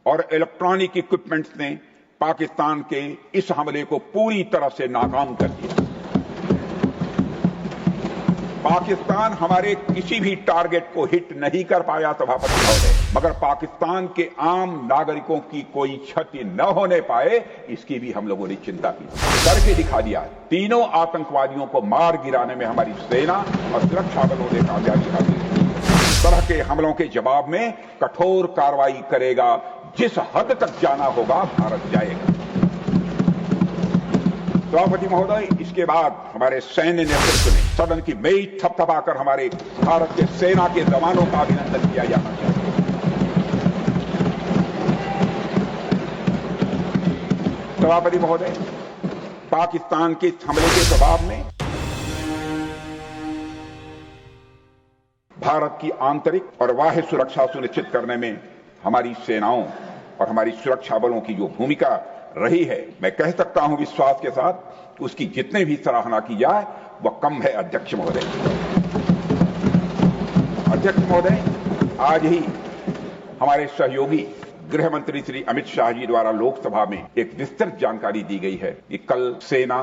और electronic equipments ने पाकिस्तान के इस हमले को पूरी तरह से नाकाम कर दिया। पाकिस्तान हमारे किसी भी टारगेट को हिट नहीं कर पाया सभापति महोदय, मगर पाकिस्तान के आम नागरिकों की कोई क्षति न होने पाए इसकी भी हम लोगों ने चिंता की, करके दिखा दिया। तीनों आतंकवादियों को मार गिराने में हमारी सेना और सुरक्षा बलों ने कामयाबी हासिल की। इस तरह के हमलों के जवाब में कठोर कार्रवाई करेगा, जिस हद तक जाना होगा भारत जाएगा। सभापति महोदय, इसके बाद हमारे सैन्य नेतृत्व ने सदन की मेज थपथपाकर हमारे भारत के सेना के जवानों का अभिनंदन किया जाना चाहिए। सभापति महोदय, पाकिस्तान के हमले के जवाब में भारत की आंतरिक और बाह्य सुरक्षा सुनिश्चित करने में हमारी सेनाओं और हमारी सुरक्षा बलों की जो भूमिका रही है, मैं कह सकता हूं विश्वास के साथ, उसकी जितने भी सराहना की जाए वह कम है। अध्यक्ष महोदय, आज ही हमारे सहयोगी गृह मंत्री श्री अमित शाह जी द्वारा लोकसभा में एक विस्तृत जानकारी दी गई है कि कल सेना,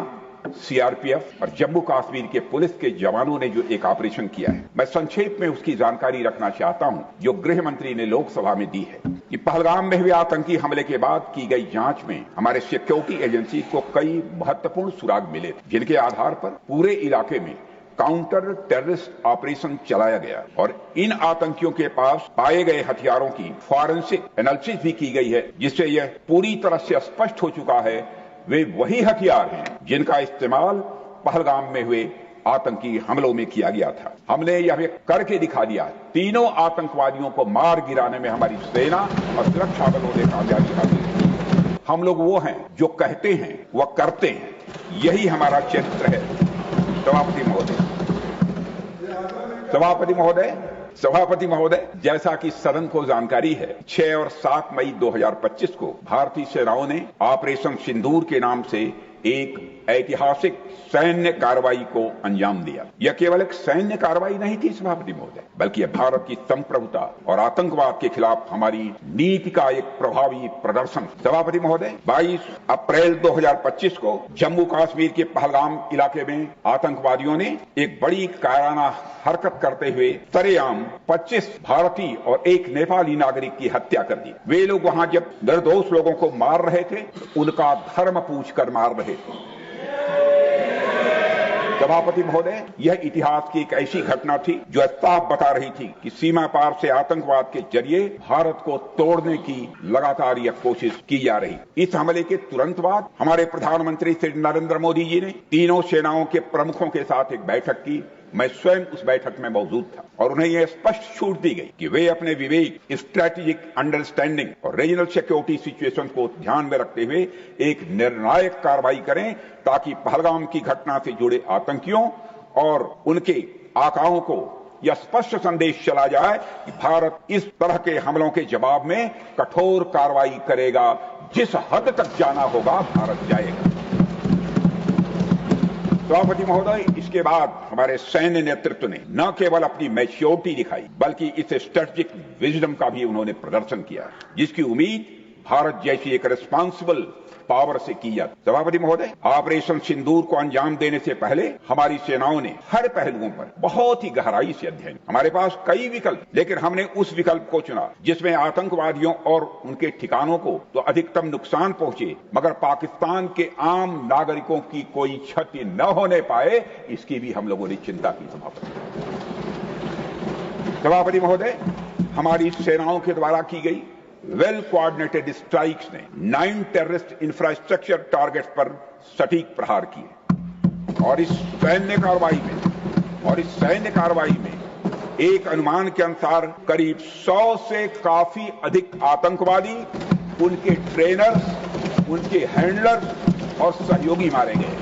सीआरपीएफ और जम्मू कश्मीर के पुलिस के जवानों ने जो एक ऑपरेशन किया है, मैं संक्षेप में उसकी जानकारी रखना चाहता हूं जो गृह मंत्री ने लोकसभा में दी है। कि पहलगाम में हुए आतंकी हमले के बाद की गई जांच में हमारे सिक्योरिटी एजेंसी को कई महत्वपूर्ण सुराग मिले, जिनके आधार पर पूरे इलाके में काउंटर टेररिस्ट ऑपरेशन चलाया गया और इन आतंकियों के पास पाए गए हथियारों की फॉरेंसिक एनालिसिस भी की गई है, जिससे यह पूरी तरह से स्पष्ट हो चुका है वे वही हथियार हैं जिनका इस्तेमाल पहलगाम में हुए आतंकी हमलों में किया गया था। हमने यह करके दिखा दिया। तीनों आतंकवादियों को मार गिराने में हमारी सेना और सुरक्षा बलों ने कामयाबी हासिल की। हम लोग वो हैं जो कहते हैं वह करते हैं, यही हमारा चरित्र है। सभापति महोदय, जैसा कि सदन को जानकारी है, 6 और 7 मई 2025 को भारतीय सेनाओं ने ऑपरेशन सिंदूर के नाम से एक ऐतिहासिक सैन्य कार्रवाई को अंजाम दिया। यह केवल एक सैन्य कार्रवाई नहीं थी सभापति महोदय, बल्कि यह भारत की संप्रभुता और आतंकवाद के खिलाफ हमारी नीति का एक प्रभावी प्रदर्शन। सभापति महोदय, 22 अप्रैल 2025 को जम्मू कश्मीर के पहलगाम इलाके में आतंकवादियों ने एक बड़ी कायराना हरकत करते हुए सरेआम 25 भारतीय और एक नेपाली नागरिक की हत्या कर दी। वे लोग वहां जब निर्दोष लोगों को मार रहे थे, उनका धर्म पूछकर मार रहे थे। सभापति महोदय, यह इतिहास की एक ऐसी घटना थी जो साफ बता रही थी कि सीमा पार से आतंकवाद के जरिए भारत को तोड़ने की लगातार यह कोशिश की जा रही। इस हमले के तुरंत बाद हमारे प्रधानमंत्री श्री नरेंद्र मोदी जी ने तीनों सेनाओं के प्रमुखों के साथ एक बैठक की। मैं स्वयं उस बैठक में मौजूद था और उन्हें यह स्पष्ट छूट दी गई कि वे अपने विवेक, स्ट्रैटेजिक अंडरस्टैंडिंग और रीजनल सिक्योरिटी सिचुएशन को ध्यान में रखते हुए एक निर्णायक कार्रवाई करें, ताकि पहलगाम की घटना से जुड़े आतंकियों और उनके आकाओं को यह स्पष्ट संदेश चला जाए कि भारत इस तरह के हमलों के जवाब में कठोर कार्रवाई करेगा, जिस हद तक जाना होगा भारत जाएगा। सभापति महोदय, इसके बाद हमारे सैन्य नेतृत्व ने न केवल अपनी मैच्योरिटी दिखाई, बल्कि इस स्ट्रेटेजिक विजडम का भी उन्होंने प्रदर्शन किया, जिसकी उम्मीद भारत जैसी एक रिस्पांसिबल पावर से की जाती। सभापति महोदय, ऑपरेशन सिंदूर को अंजाम देने से पहले हमारी सेनाओं ने हर पहलुओं पर बहुत ही गहराई से अध्ययन। हमारे पास कई विकल्प, लेकिन हमने उस विकल्प को चुना जिसमें आतंकवादियों और उनके ठिकानों को तो अधिकतम नुकसान पहुंचे, मगर पाकिस्तान के आम नागरिकों की कोई क्षति न होने पाए, इसकी भी हम लोगों ने चिंता की। सभापति महोदय, हमारी सेनाओं के द्वारा की गई वेल कोऑर्डिनेटेड स्ट्राइक्स ने 9 टेररिस्ट इंफ्रास्ट्रक्चर टारगेट्स पर सटीक प्रहार किए और इस सैन्य कार्रवाई में एक अनुमान के अनुसार करीब 100 से काफी अधिक आतंकवादी, उनके ट्रेनर्स, उनके हैंडलर्स और सहयोगी मारे गए।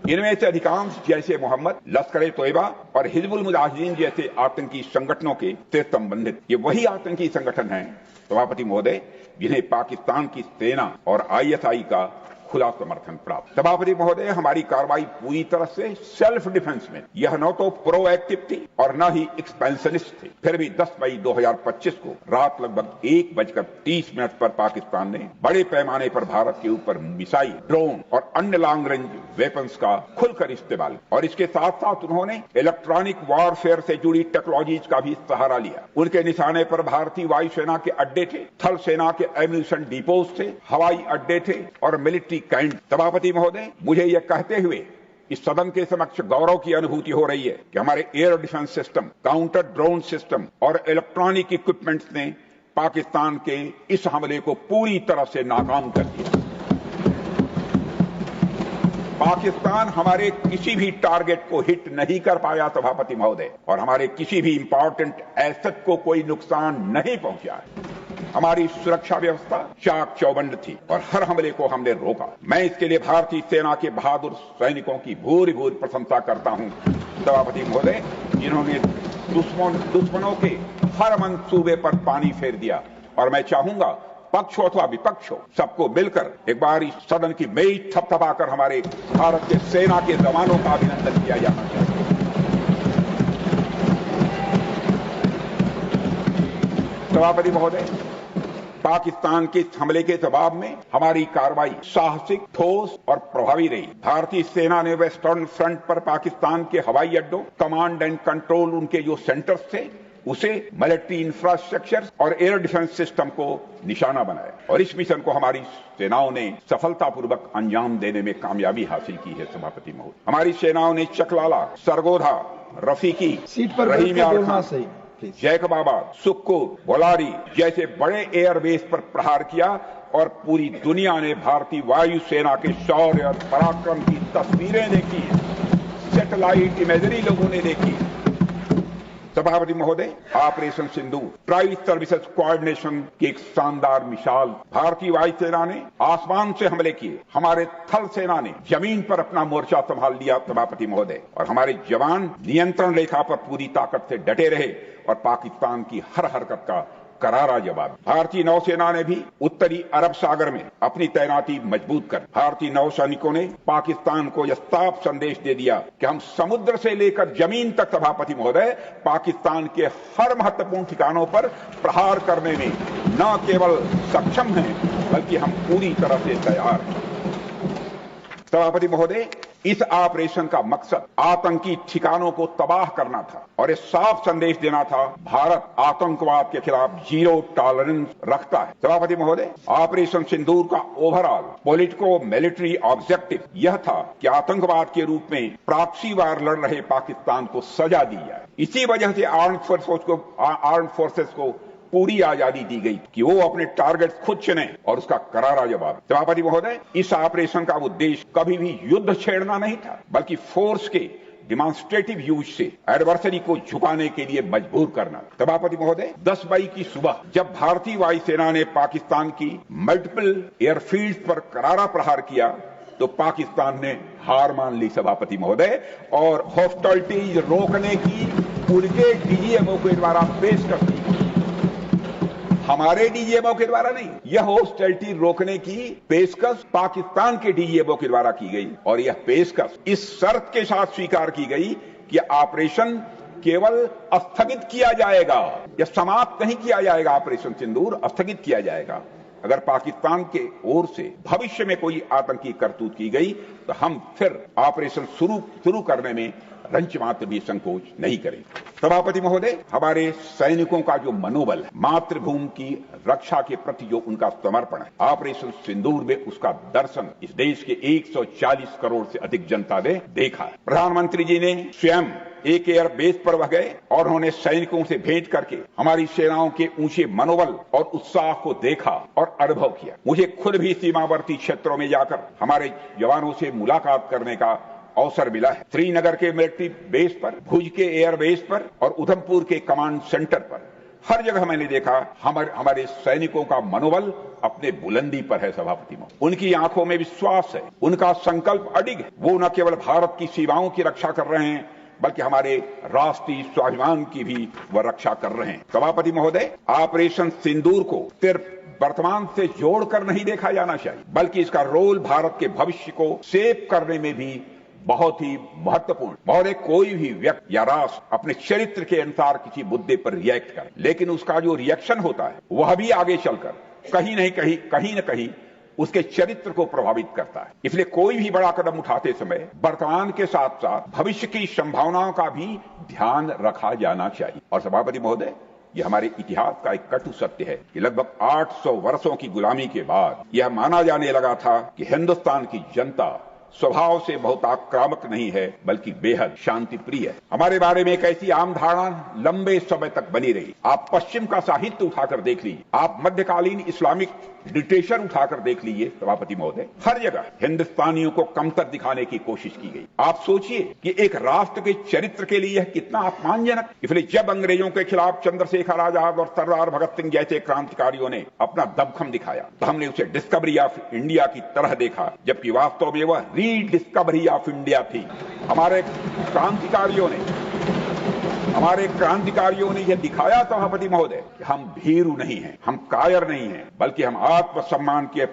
इनमें से अधिकांश जैसे मोहम्मद, लश्कर-ए-तोयबा और हिजबुल मुजाहिदीन जैसे आतंकी संगठनों के से संबंधित ये वही आतंकी संगठन हैं, सभापति महोदय, जिन्हें पाकिस्तान की सेना और आईएसआई का खुला समर्थन प्राप्त। सभापति महोदय, हमारी कार्रवाई पूरी तरह से सेल्फ डिफेंस में, यह न तो प्रोएक्टिव थी और न ही एक्सपेंशनिस्ट थी। फिर भी 10 मई 2025 को रात लगभग 1:30 पर पाकिस्तान ने बड़े पैमाने पर भारत के ऊपर मिसाइल, ड्रोन और अन्य लॉन्ग रेंज वेपन्स का खुलकर इस्तेमाल, और इसके साथ साथ उन्होंने इलेक्ट्रॉनिक वॉरफेयर से जुड़ी टेक्नोलॉजीज का भी सहारा लिया। उनके निशाने पर भारतीय वायुसेना के अड्डे थे, थल सेना के एम्यूनिशन डिपोज थे, हवाई अड्डे थे और मिलिट्री कैंट। सभापति महोदय, मुझे यह कहते हुए इस सदन के समक्ष गौरव की अनुभूति हो रही है कि हमारे air defence system, counter drone system और इलेक्ट्रॉनिक इक्विपमेंट्स ने पाकिस्तान के इस हमले को पूरी तरह से नाकाम कर दिया। पाकिस्तान हमारे किसी भी टारगेट को हिट नहीं कर पाया सभापति महोदय, और हमारे किसी भी इंपॉर्टेंट एसेट को कोई नुकसान नहीं पहुंचा। हमारी सुरक्षा व्यवस्था चाक चौबंद थी और हर हमले को हमने रोका। मैं इसके लिए भारतीय सेना के बहादुर सैनिकों की भूरि भूरि प्रशंसा करता हूं सभापति महोदय, जिन्होंने दुश्मनों के हर मंसूबे पर पानी फेर दिया। और मैं चाहूंगा पक्ष हो अथवा विपक्ष हो, सबको मिलकर एक बार इस सदन की मेज थपथपाकर हमारे भारत के सेना के जवानों का अभिनंदन किया जाना चाहिए। सभापति महोदय, पाकिस्तान के हमले के जवाब में हमारी कार्रवाई साहसिक, ठोस और प्रभावी रही। भारतीय सेना ने वेस्टर्न फ्रंट पर पाकिस्तान के हवाई अड्डों, कमांड एंड कंट्रोल उनके जो सेंटर्स थे, उसे मिलिट्री इंफ्रास्ट्रक्चर और एयर डिफेंस सिस्टम को निशाना बनाया, और इस मिशन को हमारी सेनाओं ने सफलतापूर्वक अंजाम देने में कामयाबी हासिल की है। सभापति महोदय, हमारी सेनाओं ने चकलाला, सरगोधा, रफीकी, रहीम यार खान, जैकबाबाद, सुक्कुर, बोलारी जैसे बड़े एयरबेस पर प्रहार किया, और पूरी दुनिया ने भारतीय वायुसेना के शौर्य और पराक्रम की तस्वीरें देखी, सैटेलाइट इमेजरी लोगों ने देखी। सभापति महोदय, ऑपरेशन सिंदूर ट्राई सर्विसेज कोऑर्डिनेशन की एक शानदार मिसाल। भारतीय वायुसेना ने आसमान से हमले किए, हमारे थल सेना ने जमीन पर अपना मोर्चा संभाल लिया सभापति महोदय, और हमारे जवान नियंत्रण रेखा पर पूरी ताकत से डटे रहे और पाकिस्तान की हर हरकत का करारा जवाब। भारतीय नौसेना ने भी उत्तरी अरब सागर में अपनी तैनाती मजबूत कर भारतीय नौसैनिकों ने पाकिस्तान को यह साफ संदेश दे दिया कि हम समुद्र से लेकर जमीन तक सभापति महोदय पाकिस्तान के हर महत्वपूर्ण ठिकानों पर प्रहार करने में न केवल सक्षम हैं, बल्कि हम पूरी तरह से तैयार हैं। सभापति महोदय, इस ऑपरेशन का मकसद आतंकी ठिकानों को तबाह करना था और एक साफ संदेश देना था, भारत आतंकवाद के खिलाफ जीरो टॉलरेंस रखता है। सभापति महोदय, ऑपरेशन सिंदूर का ओवरऑल पॉलिटिको मिलिट्री ऑब्जेक्टिव यह था कि आतंकवाद के रूप में प्रॉक्सी वार लड़ रहे पाकिस्तान को सजा दी जाए। इसी वजह से आर्म्ड फोर्सेस को पूरी आजादी दी गई कि वो अपने टारगेट खुद चुने और उसका करारा जवाब। सभापति महोदय, इस ऑपरेशन का उद्देश्य कभी भी युद्ध छेड़ना नहीं था, बल्कि फोर्स के डिमॉन्स्ट्रेटिव यूज से एडवर्सरी को झुकाने के लिए मजबूर करना। सभापति महोदय, 10 मई की सुबह जब भारतीय वायुसेना ने पाकिस्तान की मल्टीपल एयरफील्ड पर करारा प्रहार किया, तो पाकिस्तान ने हार मान ली सभापति महोदय, और हॉस्टिलिटीज रोकने की उनके डीजीएमओ के द्वारा पेशकश की, हमारे डीजीएमओ के द्वारा नहीं। यह हॉस्टिलिटी रोकने की पेशकश पाकिस्तान के डीजीएमओ के द्वारा की गई, और यह पेशकश इस शर्त के साथ स्वीकार की गई कि ऑपरेशन केवल स्थगित किया जाएगा, यह समाप्त नहीं किया जाएगा। ऑपरेशन सिंदूर स्थगित किया जाएगा अगर पाकिस्तान के ओर से भविष्य में कोई आतंकी करतूत की गई, तो हम फिर ऑपरेशन शुरू करने में रंच मात्र भी संकोच नहीं करें। सभापति महोदय, हमारे सैनिकों का जो मनोबल है, मातृभूमि की रक्षा के प्रति जो उनका समर्पण है, ऑपरेशन सिंदूर में उसका दर्शन इस देश के 140 करोड़ से अधिक जनता ने देखा। प्रधानमंत्री जी ने स्वयं एक एयर बेस पर वह गए और उन्होंने सैनिकों से भेंट करके हमारी सेनाओं के ऊंचे मनोबल और उत्साह को देखा और अनुभव किया। मुझे खुद भी सीमावर्ती क्षेत्रों में जाकर हमारे जवानों से मुलाकात करने का अवसर मिला है। श्रीनगर के मिलिट्री बेस पर, भुज के एयर बेस पर और उधमपुर के कमांड सेंटर पर हर जगह मैंने देखा हमारे सैनिकों का मनोबल अपने बुलंदी पर है सभापति महोदय। उनकी आंखों में विश्वास है, उनका संकल्प अडिग है। वो न केवल भारत की सीमाओं की रक्षा कर रहे हैं, बल्कि हमारे राष्ट्रीय स्वाभिमान की भी वह रक्षा कर रहे हैं। सभापति महोदय, ऑपरेशन सिंदूर को सिर्फ वर्तमान से जोड़कर नहीं देखा जाना चाहिए, बल्कि इसका रोल भारत के भविष्य को शेप करने में भी बहुत ही महत्वपूर्ण। महोदय, कोई भी व्यक्ति या राष्ट्र अपने चरित्र के अनुसार किसी मुद्दे पर रिएक्ट करे, लेकिन उसका जो रिएक्शन होता है वह भी आगे चलकर कहीं न कहीं उसके चरित्र को प्रभावित करता है। इसलिए कोई भी बड़ा कदम उठाते समय वर्तमान के साथ साथ भविष्य की संभावनाओं का भी ध्यान रखा जाना चाहिए। और सभापति महोदय, यह हमारे इतिहास का एक कटु सत्य है कि लगभग 800 वर्षों की गुलामी के बाद यह माना जाने लगा था कि हिंदुस्तान की जनता स्वभाव से बहुत आक्रामक नहीं है, बल्कि बेहद शांति प्रिय है। हमारे बारे में एक ऐसी आम धारणा लंबे समय तक बनी रही। आप पश्चिम का साहित्य उठाकर देख लीजिए, आप मध्यकालीन इस्लामिक लिटरेचर उठाकर देख लीजिए सभापति महोदय, हर जगह हिंदुस्तानियों को कमतर दिखाने की कोशिश की गई। आप सोचिए कि एक राष्ट्र के चरित्र के लिए यह कितना अपमानजनक। इसलिए जब अंग्रेजों के खिलाफ चंद्रशेखर आजाद और सरदार भगत सिंह जैसे क्रांतिकारियों ने अपना दमखम दिखाया तो हमने उसे डिस्कवरी ऑफ इंडिया की तरह देखा, जबकि वास्तव में वह रीडिस्कवरी ऑफ इंडिया थी। हमारे क्रांतिकारियों ने यह दिखाया सभापति महोदय कि हम भीरू नहीं हैं, हम कायर नहीं हैं, बल्कि हम आत्मसम्मान के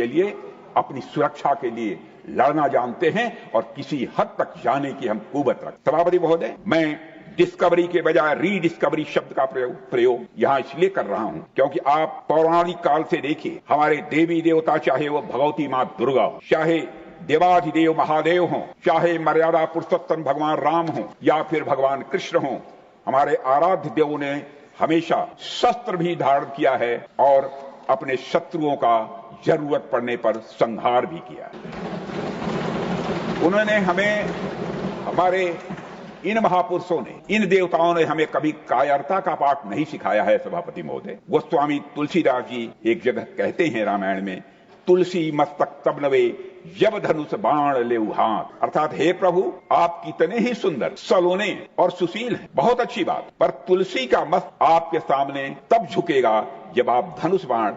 लिए, अपनी सुरक्षा के लिए लड़ना जानते हैं और किसी हद तक जाने की हम कुवत रखते। सभापति महोदय, मैं डिस्कवरी के बजाय रीडिस्कवरी शब्द का प्रयोग यहां इसलिए कर रहा हूं क्योंकि आप पौराणिक काल से देखिए, हमारे देवी देवता, चाहे वो भगवती मां दुर्गा हो, चाहे देवाधिदेव महादेव हों, चाहे मर्यादा पुरुषोत्तम भगवान राम हों या फिर भगवान कृष्ण हों, हमारे आराध्य देवों ने हमेशा शस्त्र भी धारण किया है और अपने शत्रुओं का जरूरत पड़ने पर संहार भी किया है। उन्होंने हमारे इन महापुरुषों ने, इन देवताओं ने हमें कभी कायरता का पाठ नहीं सिखाया है सभापति महोदय। गोस्वामी तुलसीदास जी एक जगह कहते हैं रामायण में, तुलसी मस्तक तब नवे जब धनुष बाण ले हाथ, अर्थात हे प्रभु, आप कितने ही सुंदर, सलोने और सुशील हैं, बहुत अच्छी बात, पर तुलसी का मस्तक आपके सामने तब झुकेगा जब आप धनुष बाण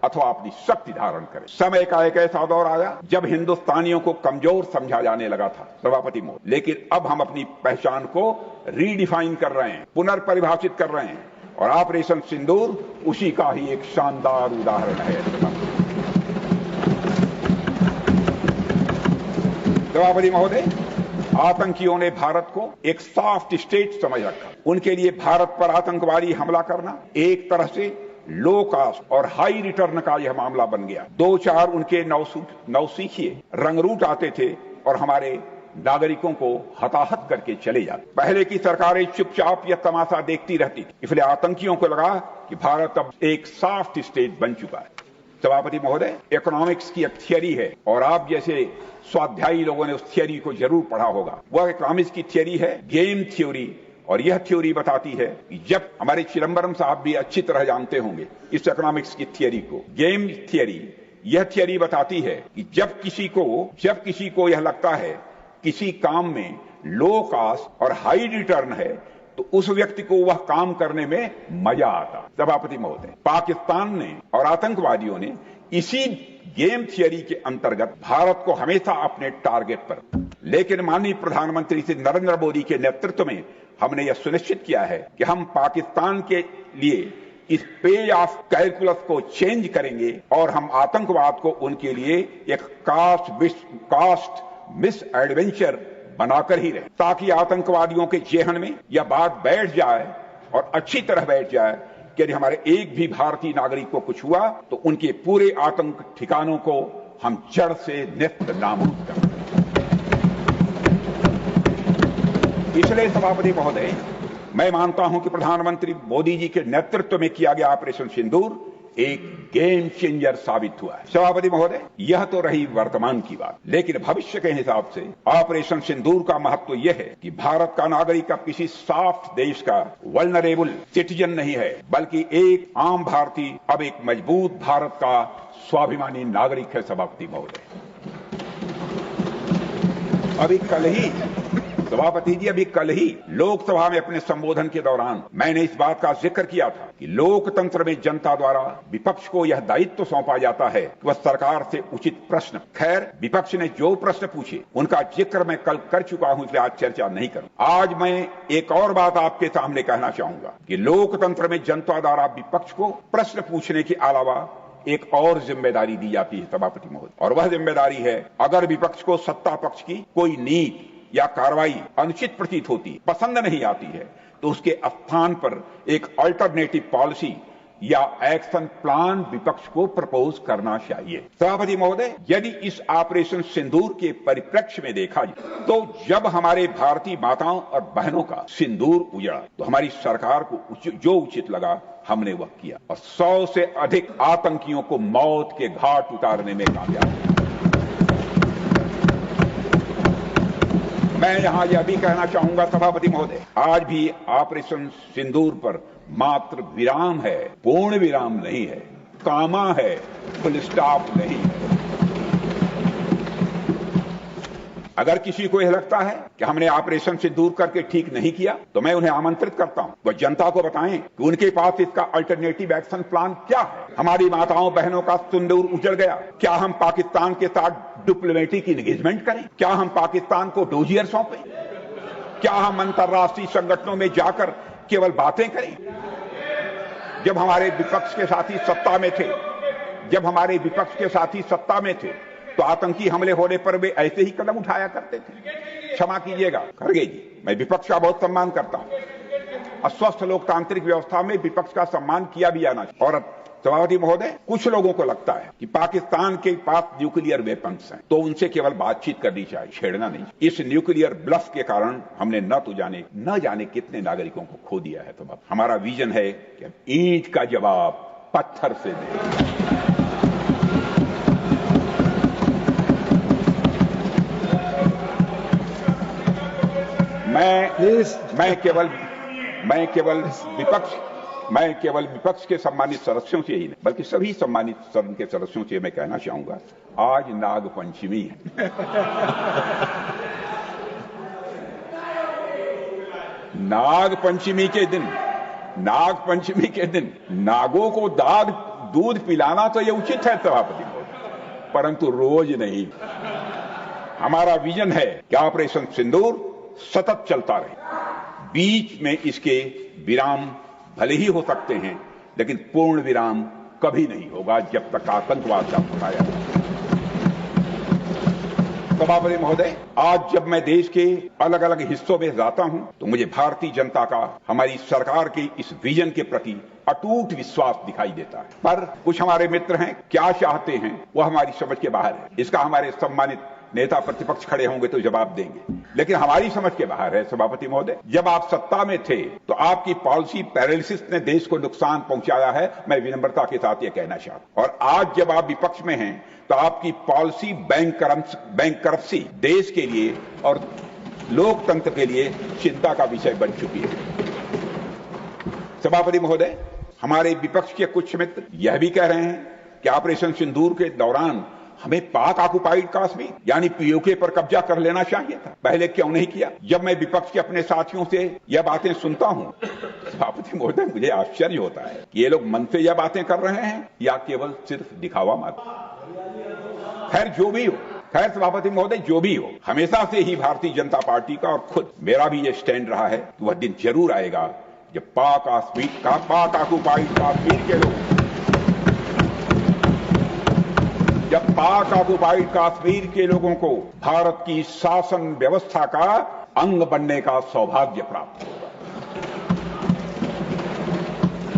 अथवा अपनी शक्ति धारण करें। समय का एक ऐसा दौर आया जब हिंदुस्तानियों को कमजोर समझा जाने लगा था सभापति महोदय, लेकिन अब हम अपनी पहचान को रीडिफाइन कर रहे हैं, पुनर्परिभाषित कर रहे हैं, और ऑपरेशन सिंदूर उसी का ही एक शानदार उदाहरण है। सभापति महोदय, आतंकियों ने भारत को एक सॉफ्ट स्टेट समझ रखा। उनके लिए भारत पर आतंकवादी हमला करना एक तरह से लो कास्ट और हाई रिटर्न का यह मामला बन गया। 2-4 उनके नौसिखिए रंगरूट आते थे और हमारे नागरिकों को हताहत करके चले जाते। पहले की सरकारें चुपचाप यह तमाशा देखती रहती थी, इसलिए आतंकियों को लगा कि भारत अब एक सॉफ्ट स्टेट बन चुका है। सभापति महोदय, इकोनॉमिक्स की एक थियरी है और आप जैसे स्वाध्यायी लोगों ने उस थियरी को जरूर पढ़ा होगा। वह इकोनॉमिक्स की थियरी है गेम थ्योरी, और यह थ्योरी बताती है कि जब, हमारे चिदंबरम साहब भी अच्छी तरह जानते होंगे इस इकोनॉमिक्स की थियरी को, गेम थियरी, यह थियरी बताती है कि जब किसी को यह लगता है किसी काम में लो कास्ट और हाई रिटर्न है तो उस व्यक्ति को वह काम करने में मजा आता। सभापति महोदय, पाकिस्तान ने और आतंकवादियों ने इसी गेम थियरी के अंतर्गत भारत को हमेशा अपने टारगेट पर, लेकिन माननीय प्रधानमंत्री श्री नरेंद्र मोदी के नेतृत्व में हमने यह सुनिश्चित किया है कि हम पाकिस्तान के लिए इस पे ऑफ कैलकुलस को चेंज करेंगे और हम आतंकवाद को उनके लिए एक कास्ट मिस एडवेंचर बनाकर ही रहे, ताकि आतंकवादियों के जेहन में यह बात बैठ जाए और अच्छी तरह बैठ जाए कि यदि हमारे एक भी भारतीय नागरिक को कुछ हुआ तो उनके पूरे आतंक ठिकानों को हम जड़ से नेस्त नाबूद करें। इसलिए सभापति महोदय, मैं मानता हूं कि प्रधानमंत्री मोदी जी के नेतृत्व में किया गया ऑपरेशन सिंदूर एक गेम चेंजर साबित हुआ है। सभापति महोदय, यह तो रही वर्तमान की बात, लेकिन भविष्य के हिसाब से ऑपरेशन सिंदूर का महत्व यह है कि भारत का नागरिक अब किसी सॉफ्ट देश का वल्नरेबल सिटीजन नहीं है, बल्कि एक आम भारतीय अब एक मजबूत भारत का स्वाभिमानी नागरिक है। सभापति महोदय, अभी कल ही लोकसभा में अपने संबोधन के दौरान मैंने इस बात का जिक्र किया था कि लोकतंत्र में जनता द्वारा विपक्ष को यह दायित्व सौंपा जाता है कि वह सरकार से उचित प्रश्न, खैर विपक्ष ने जो प्रश्न पूछे उनका जिक्र मैं कल कर चुका हूं, इसलिए आज चर्चा नहीं करूं। आज मैं एक और बात आपके सामने कहना चाहूंगा कि लोकतंत्र में जनता द्वारा विपक्ष को प्रश्न पूछने के अलावा एक और जिम्मेदारी दी जाती है सभापति महोदय, और वह जिम्मेदारी है अगर विपक्ष को सत्ता पक्ष की कोई नीति या कार्रवाई अनुचित प्रतीत होती, पसंद नहीं आती है, तो उसके स्थान पर एक अल्टरनेटिव पॉलिसी या एक्शन प्लान विपक्ष को प्रपोज करना चाहिए। सभापति महोदय, यदि इस ऑपरेशन सिंदूर के परिप्रेक्ष्य में देखा जाए तो जब हमारे भारतीय माताओं और बहनों का सिंदूर उजड़ा तो हमारी सरकार को जो उचित लगा हमने वह किया और 100 से अधिक आतंकियों को मौत के घाट उतारने में कामयाब हुआ। मैं यहां यह भी कहना चाहूंगा सभापति महोदय, आज भी ऑपरेशन सिंदूर पर मात्र विराम है, पूर्ण विराम नहीं है, कामा है, फुल स्टॉप नहीं है। अगर किसी को यह लगता है कि हमने ऑपरेशन सिंदूर करके ठीक नहीं किया तो मैं उन्हें आमंत्रित करता हूं वह जनता को बताएं कि उनके पास इसका अल्टरनेटिव एक्शन प्लान क्या है। हमारी माताओं बहनों का सिंदूर उजड़ गया, क्या हम पाकिस्तान के साथ डिप्लोमेटिक इंगेजमेंट करें? क्या हम पाकिस्तान को डोजियर सौंपें? क्या हम अंतर्राष्ट्रीय संगठनों में जाकर केवल बातें करें? जब हमारे विपक्ष के साथी सत्ता में थे तो आतंकी हमले होने पर वे ऐसे ही कदम उठाया करते थे। क्षमा कीजिएगा खड़गे जी, मैं विपक्ष का बहुत सम्मान करता हूं। अस्वस्थ लोकतांत्रिक व्यवस्था में विपक्ष का सम्मान किया भी जाना चाहिए। और सभापति महोदय, कुछ लोगों को लगता है कि पाकिस्तान के पास न्यूक्लियर वेपन्स हैं तो उनसे केवल बातचीत करनी चाहिए, छेड़ना नहीं। इस न्यूक्लियर ब्लफ के कारण हमने न जाने कितने नागरिकों को खो दिया है। तो हमारा विजन है कि ईंट का जवाब पत्थर से दें। मैं केवल विपक्ष के सम्मानित सदस्यों से ही नहीं बल्कि सभी सम्मानित सदन के सदस्यों से मैं कहना चाहूंगा, आज नागपंचमी है। नागपंचमी के दिन नागों को दूध पिलाना तो यह उचित है सभापति, परंतु रोज नहीं। हमारा विजन है कि ऑपरेशन सिंदूर सतत चलता रहे, बीच में इसके विराम भले ही हो सकते हैं लेकिन पूर्ण विराम कभी नहीं होगा जब तक आतंकवाद का फुटाया। सभापति महोदय, आज जब मैं देश के अलग अलग हिस्सों में जाता हूं तो मुझे भारतीय जनता का हमारी सरकार के इस विजन के प्रति अटूट विश्वास दिखाई देता है। पर कुछ हमारे मित्र हैं, क्या चाहते हैं वह हमारी समझ के बाहर है। इसका हमारे सम्मानित नेता प्रतिपक्ष खड़े होंगे तो जवाब देंगे, लेकिन हमारी समझ के बाहर है। सभापति महोदय, जब आप सत्ता में थे तो आपकी पॉलिसी पैरालिसिस ने देश को नुकसान पहुंचाया है, मैं विनम्रता के साथ यह कहना चाहता हूं। और आज जब आप विपक्ष में हैं तो आपकी पॉलिसी बैंकरप्सी देश के लिए और लोकतंत्र के लिए चिंता का विषय बन चुकी है। सभापति महोदय, हमारे विपक्ष के कुछ मित्र यह भी कह रहे हैं कि ऑपरेशन सिंदूर के दौरान हमें पाक ऑक्युपाइड कश्मीर यानी पीओके पर कब्जा कर लेना चाहिए था, पहले क्यों नहीं किया? जब मैं विपक्ष के अपने साथियों से यह बातें सुनता हूं सभापति महोदय, मुझे आश्चर्य होता है कि ये लोग मन से यह बातें कर रहे हैं या केवल सिर्फ दिखावा मात्र। खैर सभापति महोदय, जो भी हो, हमेशा से ही भारतीय जनता पार्टी का और खुद मेरा भी ये स्टैंड रहा है कि वह दिन जरूर आएगा जब पाक ऑक्युपाइड कश्मीर के लोगों को भारत की शासन व्यवस्था का अंग बनने का सौभाग्य प्राप्त होगा।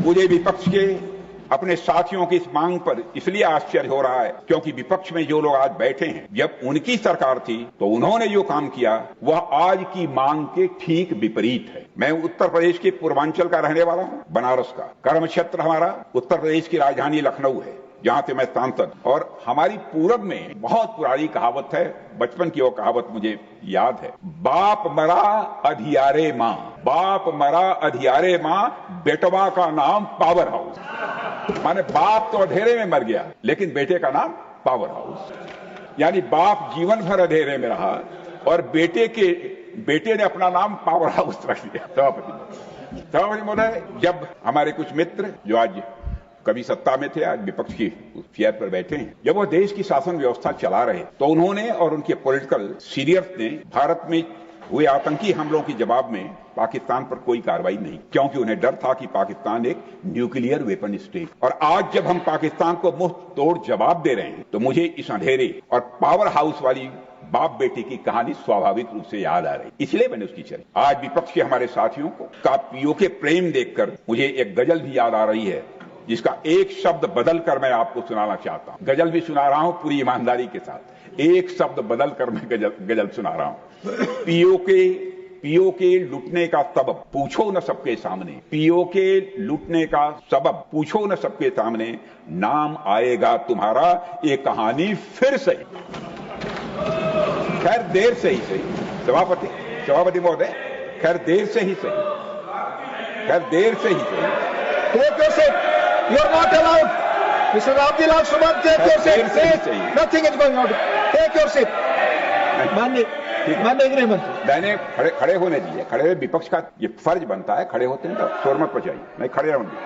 मुझे विपक्ष के अपने साथियों की इस मांग पर इसलिए आश्चर्य हो रहा है क्योंकि विपक्ष में जो लोग आज बैठे हैं, जब उनकी सरकार थी तो उन्होंने जो काम किया वह आज की मांग के ठीक विपरीत है। मैं उत्तर प्रदेश के पूर्वांचल का रहने वाला हूं, बनारस का कर्म क्षेत्र हमारा उत्तर प्रदेश की राजधानी लखनऊ है, जहां से मैं सांसद। और हमारी पूरब में बहुत पुरानी कहावत है, बचपन की वो कहावत मुझे याद है, बाप मरा अधियारे मां, बेटवा का नाम पावर हाउस। माने बाप तो अंधेरे में मर गया लेकिन बेटे का नाम पावर हाउस, यानी बाप जीवन भर अंधेरे में रहा और बेटे ने अपना नाम पावर हाउस रख दिया। सभापति महोदय, जब हमारे कुछ मित्र जो आज कभी सत्ता में थे, आज विपक्ष की चेयर पर बैठे हैं, जब वो देश की शासन व्यवस्था चला रहे तो उन्होंने और उनके पॉलिटिकल सीनियर्स ने भारत में हुए आतंकी हमलों के जवाब में पाकिस्तान पर कोई कार्रवाई नहीं, क्योंकि उन्हें डर था कि पाकिस्तान एक न्यूक्लियर वेपन स्टेट। और आज जब हम पाकिस्तान को मुंह तोड़ जवाब दे रहे हैं तो मुझे इस अंधेरे और पावर हाउस वाली बाप बेटी की कहानी स्वाभाविक रूप से याद आ रही, इसलिए मैंने उसकी चर्चा। आज विपक्ष के हमारे साथियों को का पीओके प्रेम देखकर मुझे एक गजल भी याद आ रही है, जिसका एक शब्द बदल कर मैं आपको सुनाना चाहता हूं। गजल भी सुना रहा हूं पूरी ईमानदारी के साथ, एक शब्द बदल कर मैं गजल सुना रहा हूं। पीओके लुटने का सबब पूछो न सबके सामने, पीओके लुटने का सबब पूछो न सबके सामने, नाम आएगा तुम्हारा ये कहानी फिर से। खैर देर से ही सही, सभापति महोदय, खैर देर से ही सही, खैर देर से ही सही। Take your seat. You're not allowed. Mr. Abdullah Suman, take your seat. Please. Nothing is going on. Take your seat. माननीय गृह मंत्री, मैंने खड़े होने दिए। खड़े हुए विपक्ष का ये फर्ज बनता है, खड़े होते हैं तो शोर मत मचाइए, नहीं खड़े रहूंगी।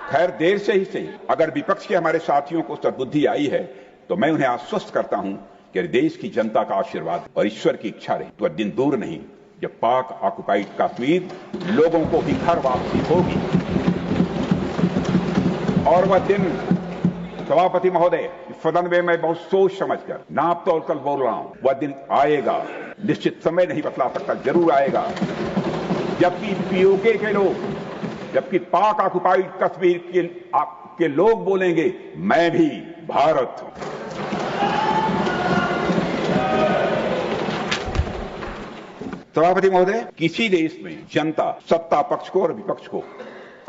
खैर देर से ही सही, अगर विपक्ष के हमारे साथियों को सद्बुद्धि आई है तो मैं उन्हें आश्वस्त करता हूं कि देश की जनता का आशीर्वाद और ईश्वर की इच्छा रही तो दिन दूर नहीं जब पाक ऑक्युपाइड कश्मीर लोगों को भी घर वापसी होगी। और वह दिन, सभापति महोदय, सदन में मैं बहुत सोच समझकर नाप तोल कर बोल रहा हूं, वह दिन आएगा, निश्चित समय नहीं बतला सकता, जरूर आएगा, जबकि पीओके के लोग, जबकि पाक ऑक्युपाइड कश्मीर के लोग बोलेंगे मैं भी भारत हूं। सभापति महोदय, किसी देश में जनता सत्ता पक्ष को और विपक्ष को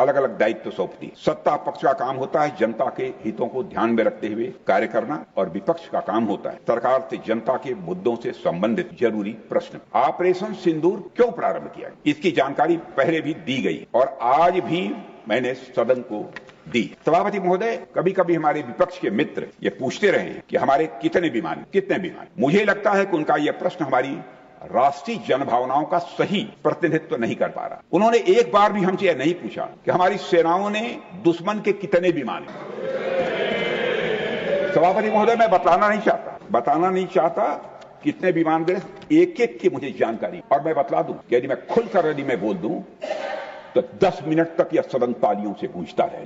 अलग अलग दायित्व सौंपती। सत्ता पक्ष का काम होता है जनता के हितों को ध्यान में रखते हुए कार्य करना, और विपक्ष का काम होता है सरकार से जनता के मुद्दों से संबंधित जरूरी प्रश्न। ऑपरेशन सिंदूर क्यों प्रारंभ किया, इसकी जानकारी पहले भी दी गई और आज भी मैंने सदन को दी। सभापति महोदय, कभी कभी हमारे विपक्ष के मित्र ये पूछते रहे कि हमारे कितने विमान। मुझे लगता है कि उनका यह प्रश्न हमारी राष्ट्रीय जनभावनाओं का सही प्रतिनिधित्व नहीं कर पा रहा। उन्होंने एक बार भी हमसे यह नहीं पूछा कि हमारी सेनाओं ने दुश्मन के कितने विमान। सभापति महोदय, मैं बताना नहीं चाहता कितने विमान गए, एक एक की मुझे जानकारी, और मैं बतला दूं कि यदि मैं बोल दूं तो 10 मिनट तक यह सदन तालियों से गूंजता रहे।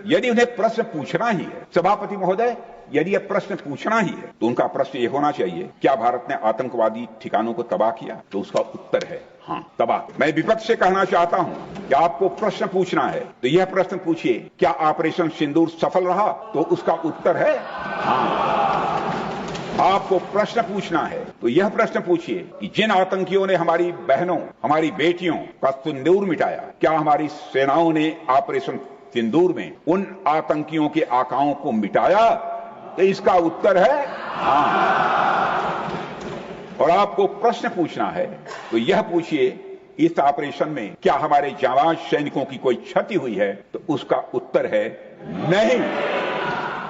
यदि उन्हें प्रश्न पूछना ही है, सभापति महोदय, यदि यह प्रश्न पूछना ही है तो उनका प्रश्न यह होना चाहिए, क्या भारत ने आतंकवादी ठिकानों को तबाह किया? तो उसका उत्तर है हां, तबाह। मैं विपक्ष से कहना चाहता हूं कि आपको प्रश्न पूछना है तो यह प्रश्न पूछिए, क्या ऑपरेशन सिंदूर सफल रहा? तो उसका उत्तर है हां। आपको प्रश्न पूछना है तो यह प्रश्न पूछिए कि जिन आतंकियों ने हमारी बहनों, हमारी बेटियों का सिंदूर मिटाया, क्या हमारी सेनाओं ने ऑपरेशन सिंदूर में उन आतंकियों के आकाओं को मिटाया? तो इसका उत्तर है हां। और आपको प्रश्न पूछना है तो यह पूछिए, इस ऑपरेशन में क्या हमारे जाबाज सैनिकों की कोई क्षति हुई है? तो उसका उत्तर है नहीं,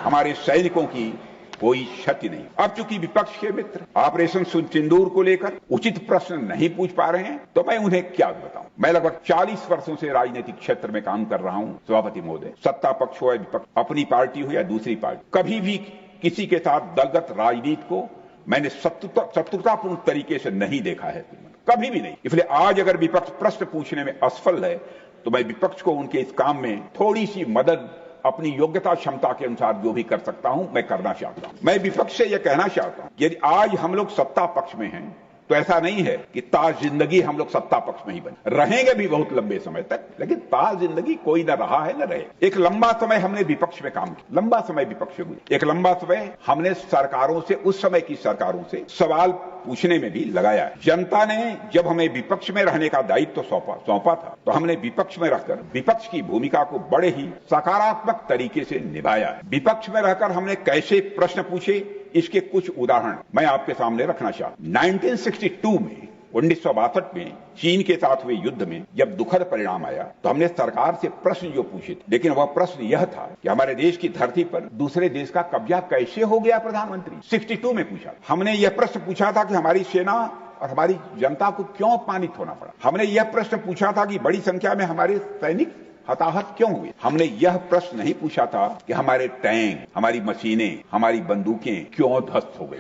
हमारे सैनिकों की कोई क्षति नहीं। अब चूंकि विपक्ष के मित्र ऑपरेशन सिंदूर को लेकर उचित प्रश्न नहीं पूछ पा रहे हैं तो मैं उन्हें क्या बताऊं। मैं लगभग 40 वर्षों से राजनीतिक क्षेत्र में काम कर रहा हूं सभापति महोदय। सत्ता पक्ष हो या विपक्ष, अपनी पार्टी हो या दूसरी पार्टी, कभी भी किसी के साथ दलगत राजनीति को मैंने शत्रुतापूर्ण तरीके से नहीं देखा है, कभी भी नहीं। इसलिए आज अगर विपक्ष प्रश्न पूछने में असफल है तो मैं विपक्ष को उनके इस काम में थोड़ी सी मदद अपनी योग्यता क्षमता के अनुसार जो भी कर सकता हूं मैं करना चाहता हूं। मैं विपक्ष से यह कहना चाहता हूं, यदि आज हम लोग सत्ता पक्ष में हैं तो ऐसा नहीं है कि ताज जिंदगी हम लोग सत्ता पक्ष में ही बने रहेंगे भी बहुत लंबे समय तक, लेकिन ताज जिंदगी कोई न रहा है न रहे। एक लंबा समय हमने विपक्ष में काम किया, लंबा समय विपक्ष में, एक लंबा समय हमने सरकारों से, उस समय की सरकारों से सवाल पूछने में भी लगाया है। जनता ने जब हमें विपक्ष में रहने का दायित्व सौंपा था तो हमने विपक्ष में रहकर विपक्ष की भूमिका को बड़े ही सकारात्मक तरीके से निभाया है। विपक्ष में रहकर हमने कैसे प्रश्न पूछे, इसके कुछ उदाहरण मैं आपके सामने रखना चाहता हूं। 1962 में 1962 में चीन के साथ हुए युद्ध में जब दुखद परिणाम आया तो हमने सरकार से प्रश्न जो पूछे थे, लेकिन वह प्रश्न यह था कि हमारे देश की धरती पर दूसरे देश का कब्जा कैसे हो गया? प्रधानमंत्री 62 में पूछा। हमने यह प्रश्न पूछा था कि हमारी सेना और हमारी जनता को क्यों अपमानित होना पड़ा। हमने यह प्रश्न पूछा था कि बड़ी संख्या में हमारे सैनिक हताहत क्यों हुए? हमने यह प्रश्न नहीं पूछा था कि हमारे टैंक, हमारी मशीनें, हमारी बंदूकें क्यों ध्वस्त हो गई।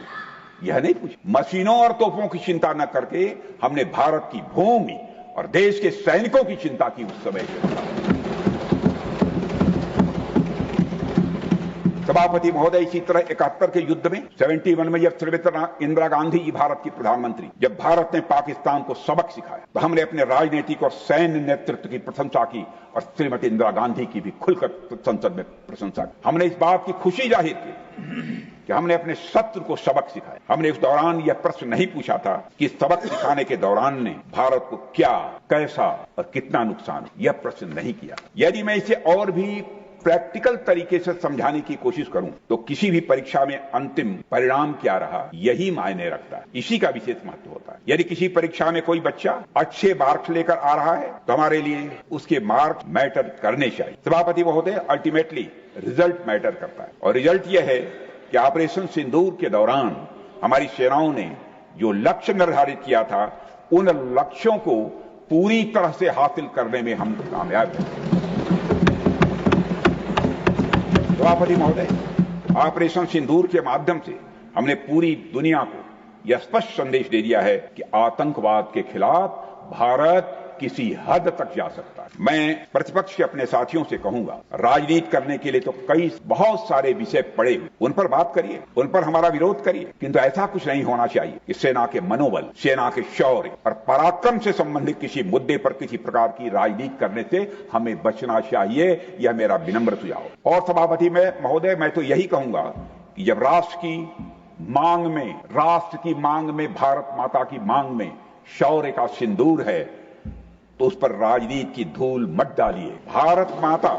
यह नहीं पूछा। मशीनों और तोपों की चिंता न करके हमने भारत की भूमि और देश के सैनिकों की चिंता की उस समय। सभापति महोदय, इसी तरह 71 के युद्ध में 71 में जब श्रीमती इंदिरा गांधी जी भारत की प्रधानमंत्री, जब भारत ने पाकिस्तान को सबक सिखाया तो हमने अपने राजनीतिक और सैन्य नेतृत्व की प्रशंसा की और श्रीमती इंदिरा गांधी की भी खुलकर संसद में प्रशंसा की। हमने इस बात की खुशी जाहिर की कि हमने अपने शत्रु को सबक सिखाया। हमने उस दौरान यह प्रश्न नहीं पूछा था कि सबक सिखाने के दौरान ने भारत को क्या, कैसा और कितना नुकसान, यह प्रश्न नहीं किया। यदि मैं इसे और भी प्रैक्टिकल तरीके से समझाने की कोशिश करूं तो किसी भी परीक्षा में अंतिम परिणाम क्या रहा यही मायने रखता है, इसी का विशेष महत्व होता है। यदि किसी परीक्षा में कोई बच्चा अच्छे मार्क्स लेकर आ रहा है तो हमारे लिए उसके मार्क्स मैटर करने चाहिए। सभापति महोदय, अल्टीमेटली रिजल्ट मैटर करता है और रिजल्ट यह है कि ऑपरेशन सिंदूर के दौरान हमारी सेनाओं ने जो लक्ष्य निर्धारित किया था उन लक्ष्यों को पूरी तरह से हासिल करने में हम कामयाब हैं। सभापति महोदय, ऑपरेशन सिंदूर के माध्यम से हमने पूरी दुनिया को यह स्पष्ट संदेश दे दिया है कि आतंकवाद के खिलाफ भारत किसी हद तक जा सकता है। मैं प्रतिपक्ष के अपने साथियों से कहूंगा, राजनीति करने के लिए तो बहुत सारे विषय पड़े हुए, उन पर बात करिए, उन पर हमारा विरोध करिए, किंतु ऐसा कुछ नहीं होना चाहिए कि सेना के मनोबल, सेना के शौर्य और पराक्रम से संबंधित किसी मुद्दे पर किसी प्रकार की राजनीति करने से हमें बचना चाहिए। यह मेरा विनम्र सुझाव। और सभापति महोदय, मैं तो यही कहूंगा कि जब राष्ट्र की मांग में, भारत माता की मांग में शौर्य का सिंदूर है तो उस पर राजनीति की धूल मत डालिए। भारत माता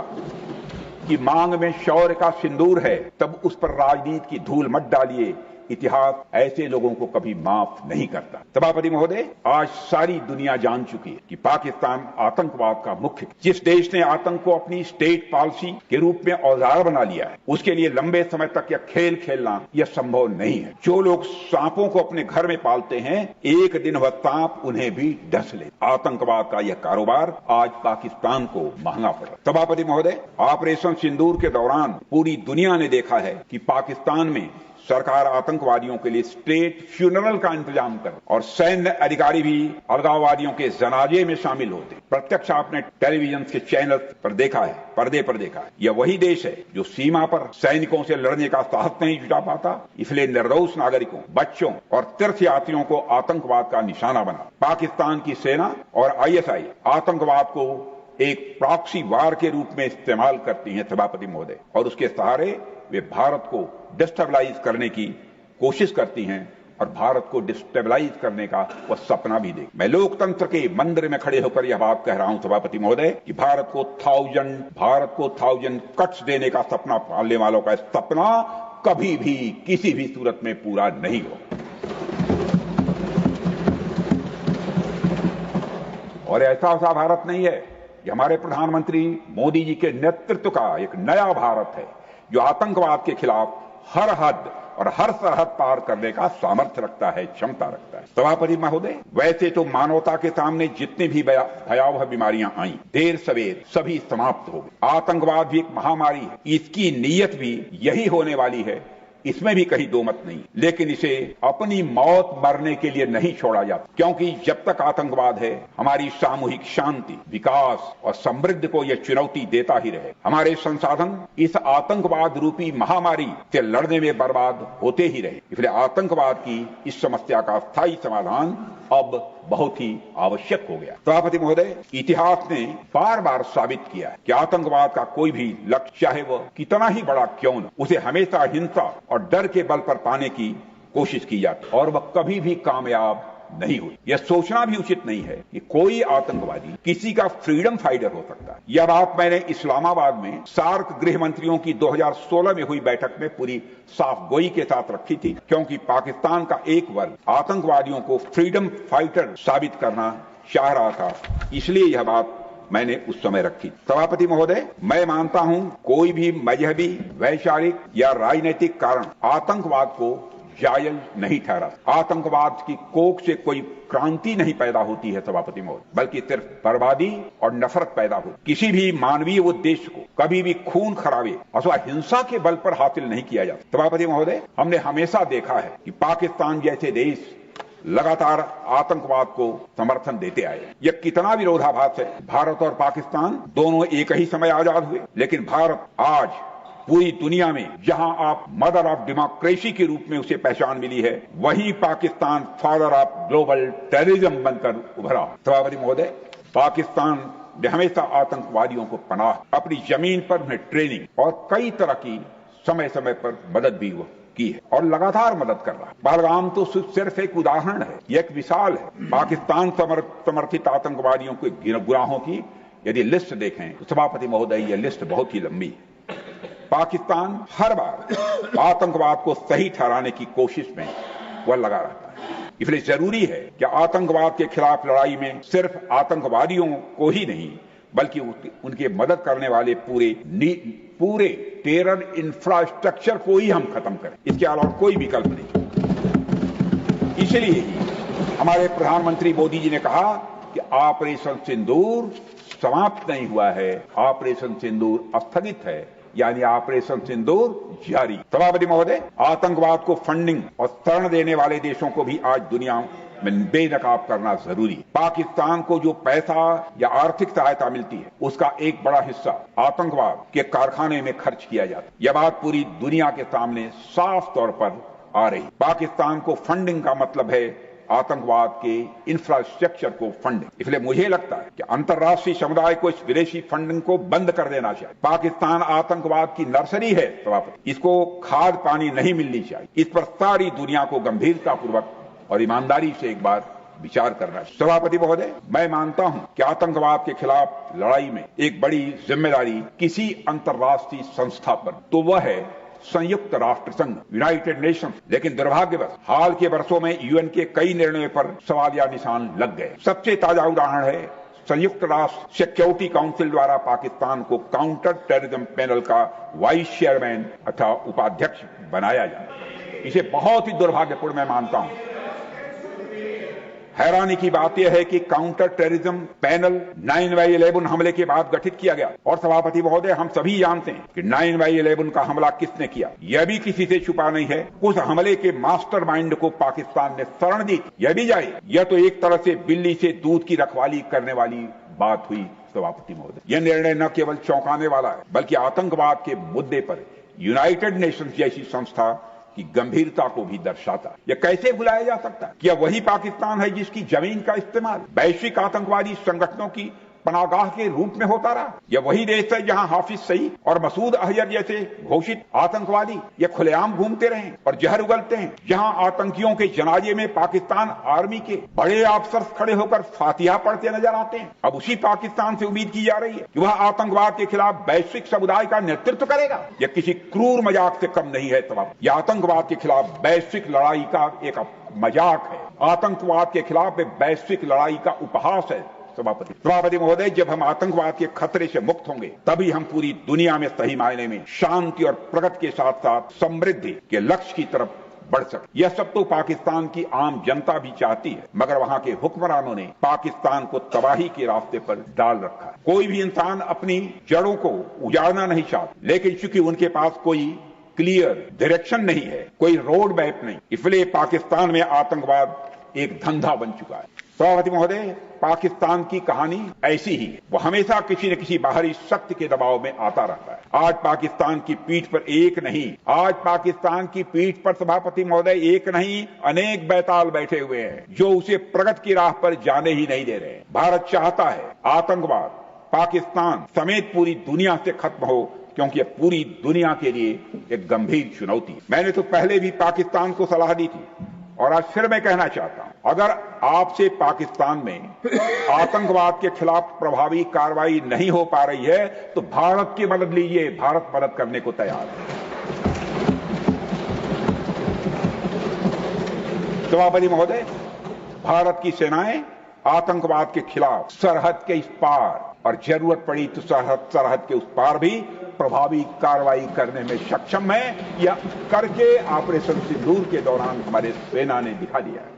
की मांग में शौर्य का सिंदूर है तब उस पर राजनीति की धूल मत डालिए। इतिहास ऐसे लोगों को कभी माफ नहीं करता। सभापति महोदय, आज सारी दुनिया जान चुकी है कि पाकिस्तान आतंकवाद का मुख्य। जिस देश ने आतंक को अपनी स्टेट पॉलिसी के रूप में औजार बना लिया है उसके लिए लंबे समय तक यह खेल खेलना यह संभव नहीं है। जो लोग सांपों को अपने घर में पालते हैं एक दिन वह सांप उन्हें भी डस ले। आतंकवाद का यह कारोबार आज पाकिस्तान को महंगा पड़ा। सभापति महोदय, ऑपरेशन सिंदूर के दौरान पूरी दुनिया ने देखा है कि पाकिस्तान में सरकार आतंकवादियों के लिए स्टेट फ्यूनरल का इंतजाम कर और सैन्य अधिकारी भी अलगाववादियों के जनाजे में शामिल होते। प्रत्यक्ष आपने टेलीविजन के चैनल पर देखा है, पर्दे पर देखा है। यह वही देश है जो सीमा पर सैनिकों से लड़ने का साहस नहीं जुटा पाता, इसलिए निर्दोष नागरिकों, बच्चों और तीर्थयात्रियों को आतंकवाद का निशाना बना। पाकिस्तान की सेना और ISI आतंकवाद को एक प्रॉक्सी वार के रूप में इस्तेमाल करती हैं सभापति महोदय, और उसके सहारे वे भारत को डिस्टेबलाइज करने की कोशिश करती हैं और भारत को डिस्टेबलाइज करने का वह सपना भी देख। मैं लोकतंत्र के मंदिर में खड़े होकर यह बात कह रहा हूं सभापति महोदय कि भारत को 1000 कट्स देने का सपना पालने वालों का सपना कभी भी किसी भी सूरत में पूरा नहीं हो। और ऐसा भारत नहीं है। ये हमारे प्रधानमंत्री मोदी जी के नेतृत्व का एक नया भारत है जो आतंकवाद के खिलाफ हर हद और हर सरहद पार करने का सामर्थ्य रखता है, क्षमता रखता है। सभापति महोदय, वैसे तो मानवता के सामने जितनी भी भयावह बीमारियां आई देर सवेर सभी समाप्त हो गई। आतंकवाद भी एक महामारी है, इसकी नीयत भी यही होने वाली है, इसमें भी कहीं दो मत नहीं। लेकिन इसे अपनी मौत मरने के लिए नहीं छोड़ा जाता, क्योंकि जब तक आतंकवाद है हमारी सामूहिक शांति, विकास और समृद्धि को यह चुनौती देता ही रहे। हमारे संसाधन इस आतंकवाद रूपी महामारी से लड़ने में बर्बाद होते ही रहे। इसलिए आतंकवाद की इस समस्या का स्थायी समाधान अब बहुत ही आवश्यक हो गया। सभापति महोदय, इतिहास ने बार बार साबित किया है कि आतंकवाद का कोई भी लक्ष्य, चाहे वह कितना ही बड़ा क्यों न, उसे हमेशा हिंसा और डर के बल पर पाने की कोशिश की जाती और वह कभी भी कामयाब नहीं हुई। यह सोचना भी उचित नहीं है कि कोई आतंकवादी किसी का फ्रीडम फाइटर हो सकता है। यह बात मैंने इस्लामाबाद में सार्क गृह मंत्रियों की 2016 में हुई बैठक में पूरी साफ गोई के साथ रखी थी, क्योंकि पाकिस्तान का एक वर्ग आतंकवादियों को फ्रीडम फाइटर साबित करना चाह रहा था, इसलिए यह बात मैंने उस समय रखी। सभापति महोदय, मैं मानता हूं कोई भी मजहबी, वैचारिक या राजनीतिक कारण आतंकवाद को जायज नहीं ठहरा। आतंकवाद की कोख से कोई क्रांति नहीं पैदा होती है सभापति महोदय, बल्कि सिर्फ बर्बादी और नफरत पैदा होती। किसी भी मानवीय उद्देश्य को कभी भी खून खराबे अथवा हिंसा के बल पर हासिल नहीं किया जाता। सभापति महोदय, हमने हमेशा देखा है कि पाकिस्तान जैसे देश लगातार आतंकवाद को समर्थन देते आए। यह कितना विरोधाभास है। भारत और पाकिस्तान दोनों एक ही समय आजाद हुए, लेकिन भारत आज पूरी दुनिया में जहां आप मदर ऑफ डेमोक्रेसी के रूप में उसे पहचान मिली है, वहीं Pakistan father of global terrorism बनकर उभरा। सभापति महोदय, पाकिस्तान ने हमेशा आतंकवादियों को पनाह, अपनी जमीन पर उन्हें ट्रेनिंग और कई तरह की समय समय पर मदद भी की है और लगातार मदद कर रहा है। पहलगाम तो सिर्फ एक उदाहरण है, यह एक मिसाल है। पाकिस्तान समर्थित आतंकवादियों के गुनाहों की यदि लिस्ट देखें तो सभापति महोदय, यह लिस्ट बहुत ही लंबी है। पाकिस्तान हर बार आतंकवाद को सही ठहराने की कोशिश में वह लगा रहता है। इसलिए जरूरी है कि आतंकवाद के खिलाफ लड़ाई में सिर्फ आतंकवादियों को ही नहीं, बल्कि उनके मदद करने वाले पूरे टेरर इंफ्रास्ट्रक्चर को ही हम खत्म करें। इसके अलावा कोई विकल्प नहीं। इसलिए ही हमारे प्रधानमंत्री मोदी जी ने कहा कि ऑपरेशन सिंदूर समाप्त नहीं हुआ है, ऑपरेशन सिंदूर स्थगित है, यानी ऑपरेशन सिंदूर जारी। सभापति महोदय, आतंकवाद को फंडिंग और शरण देने वाले देशों को भी आज दुनिया में बेनकाब करना जरूरी। पाकिस्तान को जो पैसा या आर्थिक सहायता मिलती है, उसका एक बड़ा हिस्सा आतंकवाद के कारखाने में खर्च किया जाता है। यह बात पूरी दुनिया के सामने साफ तौर पर आ रही। पाकिस्तान को फंडिंग का मतलब है आतंकवाद के इंफ्रास्ट्रक्चर को फंडिंग। इसलिए मुझे लगता है कि अंतर्राष्ट्रीय समुदाय को इस विदेशी फंडिंग को बंद कर देना चाहिए। पाकिस्तान आतंकवाद की नर्सरी है सभापति, इसको खाद पानी नहीं मिलनी चाहिए। इस पर सारी दुनिया को गंभीरतापूर्वक और ईमानदारी से एक बार विचार करना है। सभापति महोदय, मैं मानता हूं कि आतंकवाद के खिलाफ लड़ाई में एक बड़ी जिम्मेदारी किसी अंतर्राष्ट्रीय संस्था पर तो वह है संयुक्त राष्ट्र संघ, यूनाइटेड नेशंस। लेकिन दुर्भाग्यवश हाल के वर्षों में यूएन के कई निर्णयों पर सवालिया निशान लग गए। सबसे ताजा उदाहरण है संयुक्त राष्ट्र सिक्योरिटी काउंसिल द्वारा पाकिस्तान को काउंटर टेररिज्म पैनल का वाइस चेयरमैन अथवा उपाध्यक्ष बनाया जाए। इसे बहुत ही दुर्भाग्यपूर्ण मैं मानता हूं। हैरानी की बात यह है कि काउंटर टेररिज्म पैनल 9/11 हमले के बाद गठित किया गया और सभापति महोदय, हम सभी जानते हैं कि 9/11 का हमला किसने किया। यह भी किसी से छुपा नहीं है। उस हमले के मास्टरमाइंड को पाकिस्तान ने शरण दी। यह भी जाए, यह तो एक तरह से बिल्ली से दूध की रखवाली करने वाली बात हुई सभापति महोदय। यह निर्णय न केवल चौंकाने वाला है, बल्कि आतंकवाद के मुद्दे पर यूनाइटेड नेशंस जैसी संस्था की गंभीरता को भी दर्शाता है। यह कैसे भुलाया जा सकता है? क्या वही पाकिस्तान है जिसकी जमीन का इस्तेमाल वैश्विक आतंकवादी संगठनों की पनाहगाह के रूप में होता रहा? यह वही देश है जहां हाफिज सईद और मसूद अजहर जैसे घोषित आतंकवादी ये खुलेआम घूमते रहे और जहर उगलते हैं? जहां आतंकियों के जनाजे में पाकिस्तान आर्मी के बड़े अफसर खड़े होकर फातिहा पढ़ते नजर आते हैं। अब उसी पाकिस्तान से उम्मीद की जा रही है कि वह आतंकवाद के खिलाफ वैश्विक समुदाय का नेतृत्व करेगा। यह किसी क्रूर मजाक से कम नहीं है। यह आतंकवाद के खिलाफ वैश्विक लड़ाई का एक मजाक है। आतंकवाद के खिलाफ वैश्विक लड़ाई का उपहास है। सभापति महोदय, जब हम आतंकवाद के खतरे से मुक्त होंगे, तभी हम पूरी दुनिया में सही मायने में शांति और प्रगति के साथ साथ समृद्धि के लक्ष्य की तरफ बढ़ सके। यह सब तो पाकिस्तान की आम जनता भी चाहती है, मगर वहां के हुक्मरानों ने पाकिस्तान को तबाही के रास्ते पर डाल रखा है। कोई भी इंसान अपनी जड़ों को उजाड़ना नहीं चाहता, लेकिन चूंकि उनके पास कोई क्लियर डायरेक्शन नहीं है, कोई रोड मैप नहीं, इसलिए पाकिस्तान में आतंकवाद एक धंधा बन चुका है। सभापति महोदय, पाकिस्तान की कहानी ऐसी ही है। वो हमेशा किसी न किसी बाहरी शक्ति के दबाव में आता रहता है। आज पाकिस्तान की पीठ पर एक नहीं, आज पाकिस्तान की पीठ पर सभापति महोदय एक नहीं, अनेक बैताल बैठे हुए हैं जो उसे प्रगति की राह पर जाने ही नहीं दे रहे हैं। भारत चाहता है आतंकवाद पाकिस्तान समेत पूरी दुनिया से खत्म हो, क्योंकि यह पूरी दुनिया के लिए एक गंभीर चुनौती है। मैंने तो पहले भी पाकिस्तान को सलाह दी थी और आज फिर मैं कहना चाहता हूं, अगर आपसे पाकिस्तान में आतंकवाद के खिलाफ प्रभावी कार्रवाई नहीं हो पा रही है तो भारत की मदद लीजिए। भारत मदद करने को तैयार है। सभापति महोदय, भारत की सेनाएं आतंकवाद के खिलाफ सरहद के इस पार और जरूरत पड़ी तो सरहद के उस पार भी प्रभावी कार्रवाई करने में सक्षम है। यह करके ऑपरेशन सिंदूर के दौरान हमारे सेना ने दिखा दिया है।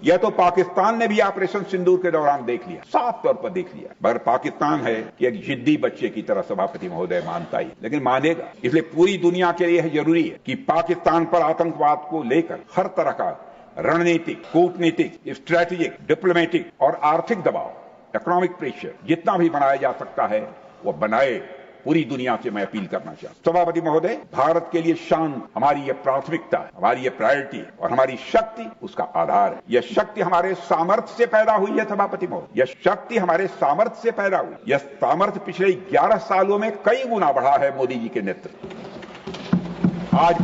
यह तो पाकिस्तान ने भी ऑपरेशन सिंदूर के दौरान देख लिया, साफ तौर पर देख लिया। मगर पाकिस्तान है कि एक जिद्दी बच्चे की तरह सभापति महोदय मानता ही, लेकिन मानेगा। इसलिए पूरी दुनिया के लिए यह जरूरी है कि पाकिस्तान पर आतंकवाद को लेकर हर तरह का रणनीतिक, कूटनीतिक, स्ट्रैटेजिक, डिप्लोमेटिक और आर्थिक दबाव, इकोनॉमिक प्रेशर जितना भी बनाया जा सकता है वो बनाए। पूरी दुनिया से मैं अपील करना चाहता हूं। सभापति महोदय, भारत के लिए शांति हमारी ये प्राथमिकता है, हमारी ये प्रायोरिटी है और हमारी शक्ति उसका आधार है। यह शक्ति हमारे सामर्थ्य से पैदा हुई है सभापति महोदय, यह शक्ति हमारे सामर्थ्य से पैदा हुई। यह सामर्थ्य पिछले 11 सालों में कई गुना बढ़ा है मोदी जी के नेतृत्व। आज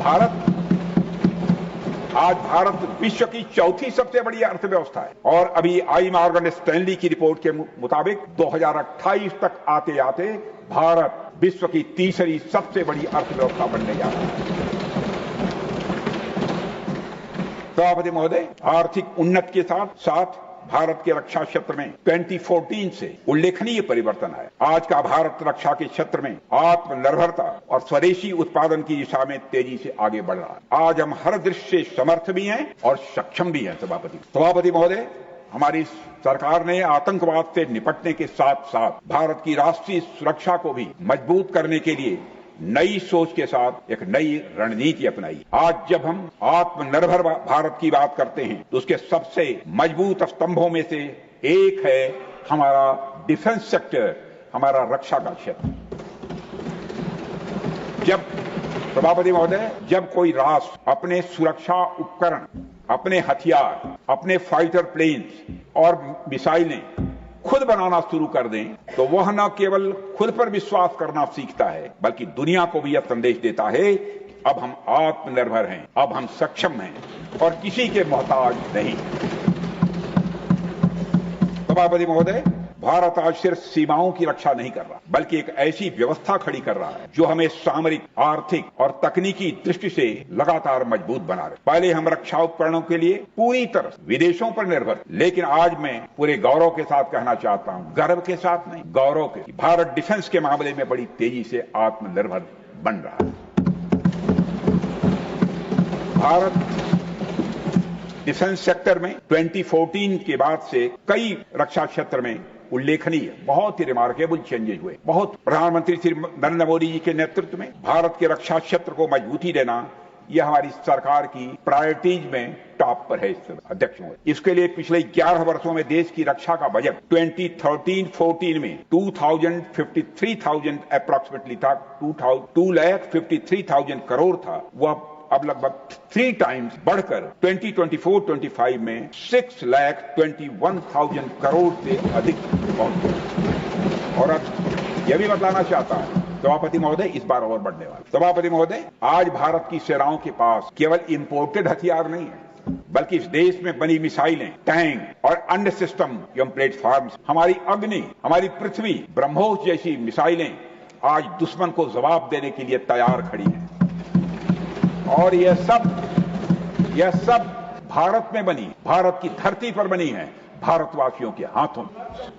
भारत विश्व की चौथी सबसे बड़ी अर्थव्यवस्था है और अभी आई मॉर्गन स्टैनली की रिपोर्ट के मुताबिक 2028 तक आते आते भारत विश्व की तीसरी सबसे बड़ी अर्थव्यवस्था बनने जा रहा है। सभापति महोदय, आर्थिक उन्नति के साथ साथ भारत के रक्षा क्षेत्र में 2014 से उल्लेखनीय परिवर्तन आया। आज का भारत रक्षा के क्षेत्र में आत्मनिर्भरता और स्वदेशी उत्पादन की दिशा में तेजी से आगे बढ़ रहा है। आज हम हर दृष्टि से समर्थ भी हैं और सक्षम भी हैं। सभापति महोदय, हमारी सरकार ने आतंकवाद से निपटने के साथ साथ भारत की राष्ट्रीय सुरक्षा को भी मजबूत करने के लिए नई सोच के साथ एक नई रणनीति अपनाई। आज जब हम आत्मनिर्भर भारत की बात करते हैं तो उसके सबसे मजबूत स्तंभों में से एक है हमारा डिफेंस सेक्टर, हमारा रक्षा का क्षेत्र। सभापति महोदय, जब कोई राष्ट्र अपने सुरक्षा उपकरण, अपने हथियार, अपने फाइटर प्लेन्स और मिसाइलें खुद बनाना शुरू कर दें तो वह न केवल खुद पर विश्वास करना सीखता है बल्कि दुनिया को भी यह संदेश देता है कि अब हम आत्मनिर्भर हैं, अब हम सक्षम हैं और किसी के मोहताज नहीं। सभापति महोदय, भारत आज सिर्फ सीमाओं की रक्षा नहीं कर रहा बल्कि एक ऐसी व्यवस्था खड़ी कर रहा है जो हमें सामरिक, आर्थिक और तकनीकी दृष्टि से लगातार मजबूत बना रहे। पहले हम रक्षा उपकरणों के लिए पूरी तरह विदेशों पर निर्भर, लेकिन आज मैं पूरे गौरव के साथ कहना चाहता हूं, गर्व के साथ नहीं, गौरव के, भारत डिफेंस के मामले में बड़ी तेजी से आत्मनिर्भर बन रहा है। भारत डिफेंस सेक्टर में 2014 के बाद से कई रक्षा क्षेत्र में उल्लेखनीय, बहुत ही रिमार्केबल चेंजेस हुए। प्रधानमंत्री श्री नरेंद्र मोदी जी के नेतृत्व में भारत के रक्षा क्षेत्र को मजबूती देना, यह हमारी सरकार की प्रायोरिटीज में टॉप पर है। अध्यक्ष मोदी, इसके लिए पिछले 11 वर्षों में देश की रक्षा का बजट 2013-14 में 2,53,000 अप्रोक्सीमेटली था, 2,53,000 करोड़ था। वह अब लगभग 3 टाइम्स बढ़कर 2024-25 में 6,21,000 करोड़ से अधिक पहुंच गया। और अब यह भी बताना चाहता हूं सभापति महोदय, इस बार और बढ़ने वाला। सभापति महोदय, आज भारत की सेनाओं के पास केवल इंपोर्टेड हथियार नहीं है बल्कि इस देश में बनी मिसाइलें, टैंक और अन्य सिस्टम एवं प्लेटफॉर्म्स, हमारी अग्नि, हमारी पृथ्वी, ब्रह्मोस जैसी मिसाइलें आज दुश्मन को जवाब देने के लिए तैयार खड़ी हैं। और यह सब भारत में बनी, भारत की धरती पर बनी है, भारतवासियों के हाथों में।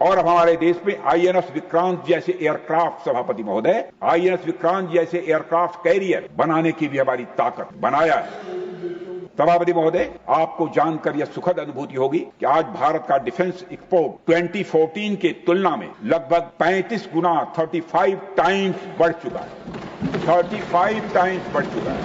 और अब हमारे देश में आईएनएस विक्रांत जैसे एयरक्राफ्ट, सभापति महोदय, आईएनएस विक्रांत जैसे एयरक्राफ्ट कैरियर बनाने की भी हमारी ताकत बनाया है। सभापति महोदय, आपको जानकर यह सुखद अनुभूति होगी कि आज भारत का डिफेंस एक्सपोर्ट 2014 के तुलना में लगभग 35 गुना 35 टाइम्स बढ़ चुका है। 35 टाइम्स बढ़ चुका है।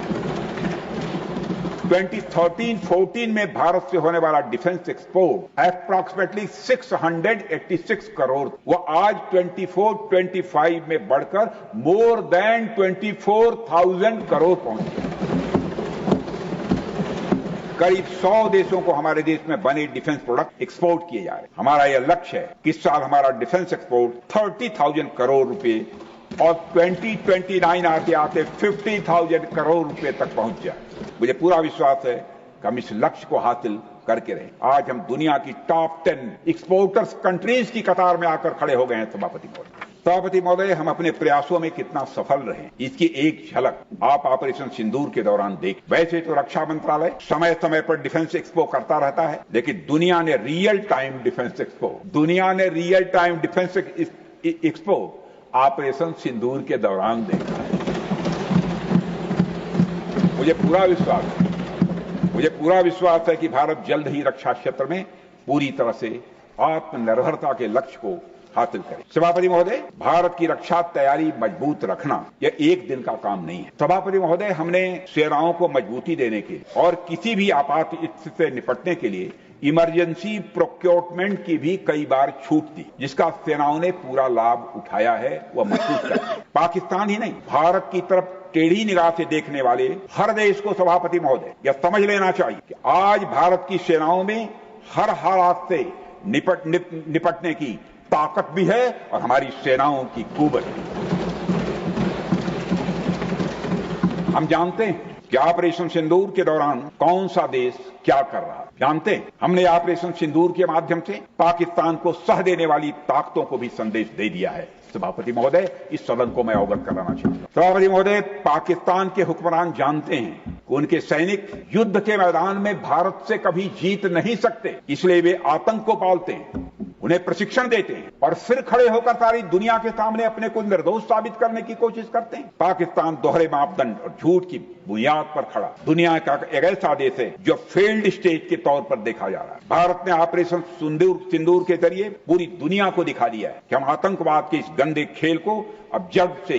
2013-14 में भारत से होने वाला डिफेंस एक्सपोर्ट अप्रॉक्सीमेटली 686 करोड़, वो आज 24-25 में बढ़कर मोर देन 24,000 करोड़ पहुंच गया। करीब 100 देशों को हमारे देश में बने डिफेंस प्रोडक्ट एक्सपोर्ट किए जा रहे हैं। हमारा यह लक्ष्य है कि इस साल हमारा डिफेंस एक्सपोर्ट 30,000 करोड़ रुपए और 2029 आते आते 50,000 करोड़ रुपए तक पहुंच जाए। मुझे पूरा विश्वास है कि हम इस लक्ष्य को हासिल करके रहे। आज हम दुनिया की टॉप 10 एक्सपोर्टर्स कंट्रीज की कतार में आकर खड़े हो गए हैं। सभापति महोदय, हम अपने प्रयासों में कितना सफल रहे इसकी एक झलक आप ऑपरेशन सिंदूर के दौरान देख। वैसे तो रक्षा मंत्रालय समय समय पर डिफेंस एक्सपो करता रहता है, लेकिन दुनिया ने real time defence expo operation Sindoor के दौरान देखा है। मुझे पूरा विश्वास है कि भारत जल्द ही रक्षा क्षेत्र में पूरी तरह से आत्मनिर्भरता के लक्ष्य को हासिल करें। सभापति महोदय, भारत की रक्षा तैयारी मजबूत रखना यह एक दिन का काम नहीं है। सभापति महोदय, हमने सेनाओं को मजबूती देने के और किसी भी आपात स्थिति से निपटने के लिए इमरजेंसी प्रोक्योरमेंट की भी कई बार छूट दी, जिसका सेनाओं ने पूरा लाभ उठाया है, वह महसूस करते हैं। पाकिस्तान ही नहीं, भारत की तरफ टेढ़ी निगाह से देखने वाले हर देश को सभापति महोदय यह समझ लेना चाहिए कि आज भारत की सेनाओं में हर हालात से निपटने की ताकत भी है और हमारी सेनाओं की कुवत भी। हम जानते हैं कि ऑपरेशन सिंदूर के दौरान कौन सा देश क्या कर रहा है। जानते हैं, हमने ऑपरेशन सिंदूर के माध्यम से पाकिस्तान को सह देने वाली ताकतों को भी संदेश दे दिया है। सभापति महोदय, इस सदन को मैं अवगत कराना चाहता हूं। सभापति महोदय, पाकिस्तान के हुक्मरान जानते हैं कि उनके सैनिक युद्ध के मैदान में भारत से कभी जीत नहीं सकते, इसलिए वे आतंक को पालते हैं, उन्हें प्रशिक्षण देते हैं और फिर खड़े होकर सारी दुनिया के सामने अपने को निर्दोष साबित करने की कोशिश करते हैं। पाकिस्तान दोहरे मापदंड और झूठ की बुनियाद पर खड़ा दुनिया का एक ऐसा देश है जो फेल्ड स्टेट के तौर पर देखा जा रहा है। भारत ने ऑपरेशन सिंदूर के जरिए पूरी दुनिया को दिखा दिया है कि हम आतंकवाद के इस गंदे खेल को अब जड़ से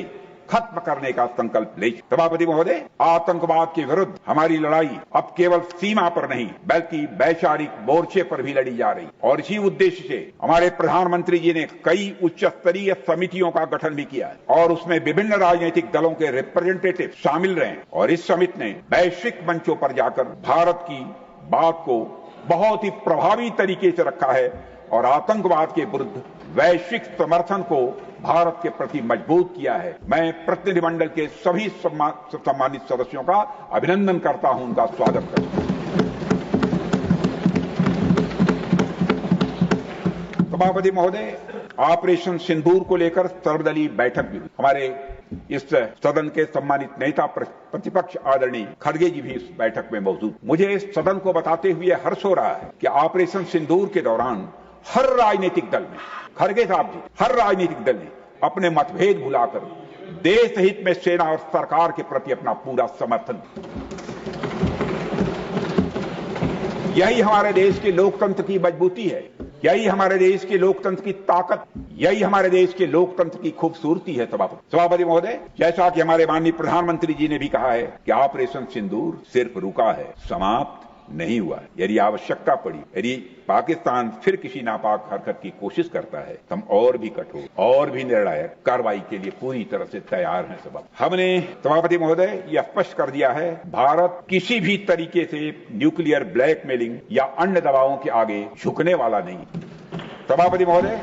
खत्म करने का संकल्प ले। सभापति महोदय, आतंकवाद के विरुद्ध हमारी लड़ाई अब केवल सीमा पर नहीं बल्कि वैचारिक मोर्चे पर भी लड़ी जा रही और इसी उद्देश्य से हमारे प्रधानमंत्री जी ने कई उच्च स्तरीय समितियों का गठन भी किया है और उसमें विभिन्न राजनीतिक दलों के रिप्रेजेंटेटिव शामिल रहे और इस समिति ने वैश्विक मंचों पर जाकर भारत की बात को बहुत ही प्रभावी तरीके से रखा है और आतंकवाद के विरुद्ध वैश्विक समर्थन को भारत के प्रति मजबूत किया है। मैं प्रतिनिधिमंडल के सभी सम्मानित सदस्यों का अभिनंदन करता हूं, उनका स्वागत करता हूं। सभापति महोदय, ऑपरेशन सिंदूर को लेकर सर्वदलीय बैठक भी हुई। हमारे इस सदन के सम्मानित नेता प्रतिपक्ष आदरणीय खड़गे जी भी इस बैठक में मौजूद। मुझे इस सदन को बताते हुए हर्ष हो रहा है कि ऑपरेशन सिंदूर के दौरान हर राजनीतिक दल में, खड़गे साहब जी, हर राजनीतिक दल ने अपने मतभेद भुलाकर देश हित में सेना और सरकार के प्रति अपना पूरा समर्थन। यही हमारे देश के लोकतंत्र की मजबूती है, यही हमारे देश के लोकतंत्र की ताकत, यही हमारे देश के लोकतंत्र की खूबसूरती है। सभापति महोदय, जैसा कि हमारे माननीय प्रधानमंत्री जी ने भी कहा है कि ऑपरेशन सिंदूर सिर्फ रुका है, समाप्त नहीं हुआ। यदि आवश्यकता पड़ी, यदि पाकिस्तान फिर किसी नापाक हरकत की कोशिश करता है, हम और भी कठोर और भी निर्णायक कार्रवाई के लिए पूरी तरह से तैयार हैं। हमने सभापति महोदय यह स्पष्ट कर दिया है, भारत किसी भी तरीके से न्यूक्लियर ब्लैकमेलिंग या अन्य दबावों के आगे झुकने वाला नहीं। सभापति महोदय,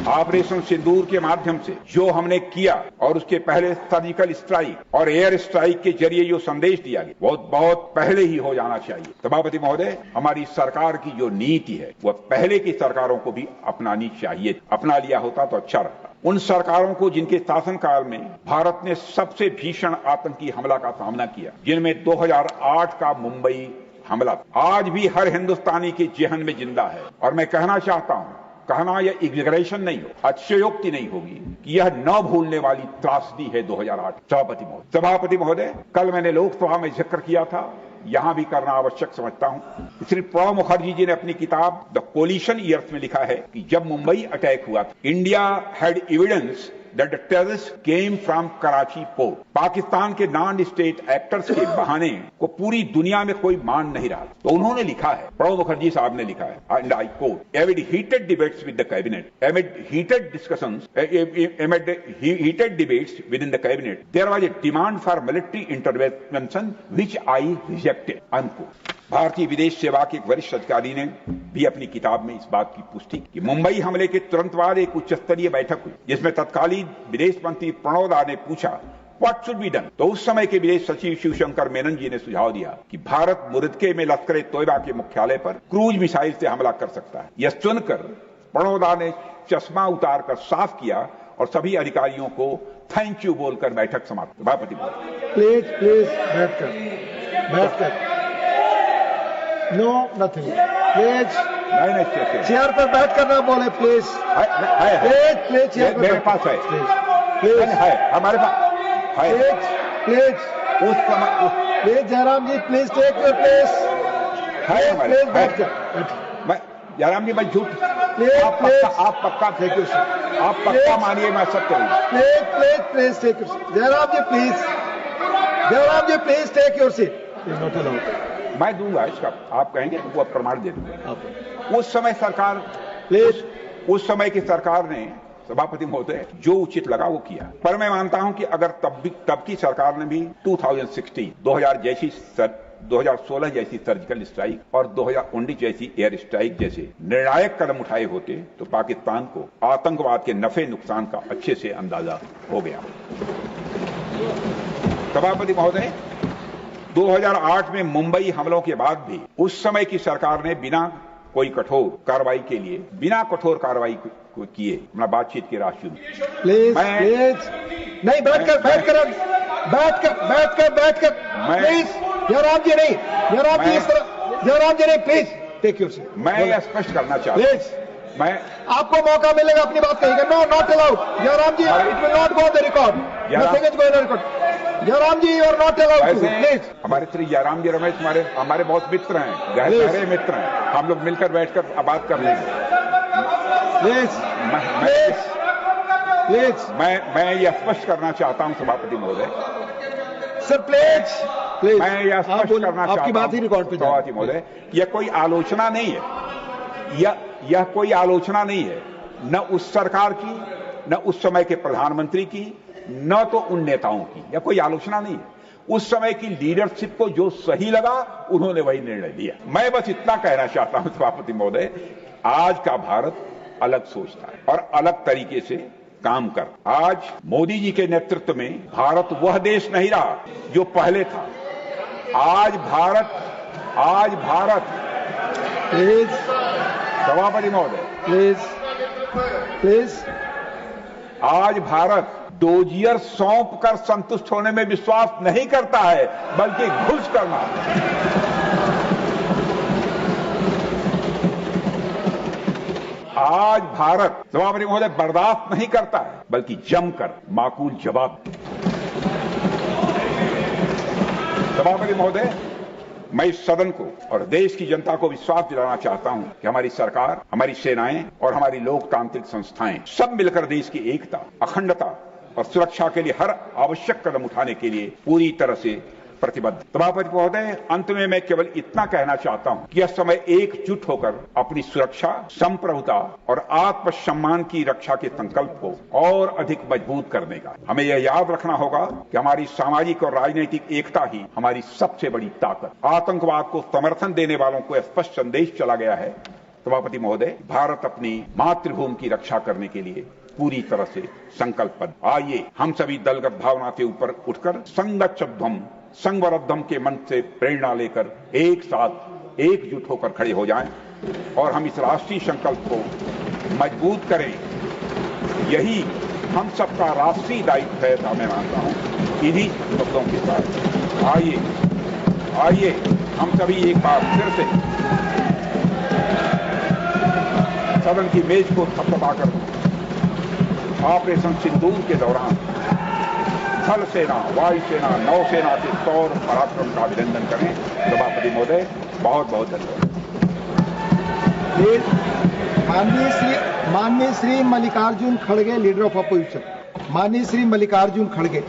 ऑपरेशन सिंदूर के माध्यम से जो हमने किया और उसके पहले सर्जिकल स्ट्राइक और एयर स्ट्राइक के जरिए जो संदेश दिया गया वो बहुत पहले ही हो जाना चाहिए। सभापति महोदय, हमारी सरकार की जो नीति है वह पहले की सरकारों को भी अपनानी चाहिए, अपना लिया होता तो अच्छा रहता। उन सरकारों को जिनके शासनकाल में भारत ने सबसे भीषण आतंकी हमला का सामना किया, जिनमें 2008 का मुंबई हमला आज भी हर हिंदुस्तानी के जेहन में जिंदा है और मैं कहना चाहता हूं, कहना यह एग्जैगरेशन नहीं हो, अतिशयोक्ति नहीं होगी कि यह न भूलने वाली त्रासदी है 2008। सभापति महोदय, कल मैंने लोकसभा में जिक्र किया था, यहां भी करना आवश्यक समझता हूं। श्री प्रणब मुखर्जी जी ने अपनी किताब द कोलिशन ईयर्स में लिखा है कि जब मुंबई अटैक हुआ, India had evidence that the terrorists came from Karachi port. Pakistan के नॉन स्टेट एक्टर्स के बहाने को पूरी दुनिया में कोई मान नहीं रहा, तो उन्होंने लिखा है, प्रणब मुखर्जी साहब ने लिखा है, and I quote, amid heated debates with the cabinet, amid heated discussions, amid heated debates within the cabinet, there was a demand for military intervention which I rejected. Unquote. भारतीय विदेश सेवा के एक वरिष्ठ अधिकारी ने भी अपनी किताब में इस बात की पुष्टि की कि मुंबई हमले के तुरंत बाद एक उच्च स्तरीय बैठक हुई जिसमें तत्कालीन विदेश मंत्री प्रणब दा ने पूछा व्हाट शुड बी डन। तो उस समय के विदेश सचिव शिवशंकर मेनन जी ने सुझाव दिया कि भारत मुर्दके में लश्कर तोयबा के मुख्यालय पर क्रूज मिसाइल से हमला कर सकता है। यह सुनकर प्रणब दा ने चश्मा उतारकर साफ किया और सभी अधिकारियों को थैंक यू बोलकर बैठक समाप्त। सभापति प्लीज बैठकर नो नथिंग प्लीज चेयर पर बैठ कर ना बोले प्लीज प्लीज चेयर पर मेरे पास है प्लीज है हमारे पास है प्लीज उस समय please Jairam ji please take your place. Please बैठ जाओ। मैं जयराम जी मैं झूठ प्लीज आप पक्का मानिए मैं सत्य हूँ। Please take your seat. Jairam ji please take your seat. Not allowed. मैं दूंगा इसका, आप कहेंगे तो वो प्रमाण दे दूंगा। उस समय सरकार उस समय की सरकार ने सभापति महोदय जो उचित लगा वो किया, पर मैं मानता हूं कि अगर तब की सरकार ने भी 2016 जैसी सर्जिकल स्ट्राइक और 2019 जैसी एयर स्ट्राइक जैसे निर्णायक कदम उठाए होते तो पाकिस्तान को आतंकवाद के नफे नुकसान का अच्छे से अंदाजा हो गया। सभापति महोदय 2008 में मुंबई हमलों के बाद भी उस समय की सरकार ने बिना कोई कठोर कार्रवाई किए अपना बातचीत की राशि प्लीज नहीं बैठकर प्लीज जयराम जी नहीं प्लीज टेक योर सीट। मैं स्पष्ट करना चाहता हूं, मैं आपको मौका मिलेगा अपनी बात कहेंगे। No not allowed Jairam ji, it will not go the record. Nothing is going on record. Jairam ji you are not allowed to please. हमारे श्री जयराम जी रमेश हमारे बहुत मित्र हैं, गहरे मित्र हैं, हम लोग मिलकर बैठकर बात कर लेंगे। मैं यह स्पष्ट करना चाहता हूं सभापति महोदय, सर प्लीज मैं यह स्पष्ट करना चाहता हूं आपकी बात ही रिकॉर्ड पे सभापति महोदय, यह कोई आलोचना नहीं है, यह कोई आलोचना नहीं है, न उस सरकार की, न उस समय के प्रधानमंत्री की, न तो उन नेताओं की। यह कोई आलोचना नहीं है। उस समय की लीडरशिप को जो सही लगा उन्होंने वही निर्णय लिया। मैं बस इतना कहना चाहता हूं सभापति महोदय, आज का भारत अलग सोचता है और अलग तरीके से काम कर। आज मोदी जी के नेतृत्व में भारत वह देश नहीं रहा जो पहले था। आज भारत प्लीज सभापति महोदय प्लीज आज भारत डोजियर सौंप कर संतुष्ट होने में विश्वास नहीं करता है, बल्कि घुस करना। आज भारत सभापति महोदय बर्दाश्त नहीं करता है, बल्कि जमकर माकूल जवाब। सभापति महोदय, मैं इस सदन को और देश की जनता को विश्वास दिलाना चाहता हूं कि हमारी सरकार, हमारी सेनाएं और हमारी लोकतांत्रिक संस्थाएं सब मिलकर देश की एकता, अखंडता और सुरक्षा के लिए हर आवश्यक कदम उठाने के लिए पूरी तरह से प्रतिबद्ध। सभापति महोदय, अंत में मैं केवल इतना कहना चाहता हूं कि यह समय एकजुट होकर अपनी सुरक्षा, संप्रभुता और आत्मसम्मान की रक्षा के संकल्प को और अधिक मजबूत करने का। हमें यह याद रखना होगा कि हमारी सामाजिक और राजनीतिक एकता ही हमारी सबसे बड़ी ताकत। आतंकवाद को समर्थन देने वालों को स्पष्ट संदेश चला गया है। सभापति महोदय, भारत अपनी मातृभूमि की रक्षा करने के लिए पूरी तरह से संकल्पबद्ध। आइए हम सभी दलगत भावना से ऊपर उठकर संगच्छध्वम संवरद्धम के मंत्र से प्रेरणा लेकर एक साथ एकजुट होकर खड़े हो जाएं और हम इस राष्ट्रीय संकल्प को मजबूत करें। यही हम सबका राष्ट्रीय दायित्व है, ऐसा मैं मानता हूं। इन्हीं शब्दों के साथ आइए हम सभी एक बार फिर से सदन की मेज को थपथपाकर ऑपरेशन सिंदूर के दौरान थल सेना, वायुसेना, नौसेना के शौर्य पराक्रम का अभिनंदन करें। सभापति महोदय, बहुत बहुत धन्यवाद। माननीय श्री मल्लिकार्जुन खड़गे, लीडर ऑफ अपोजिशन। माननीय श्री मल्लिकार्जुन खड़गे।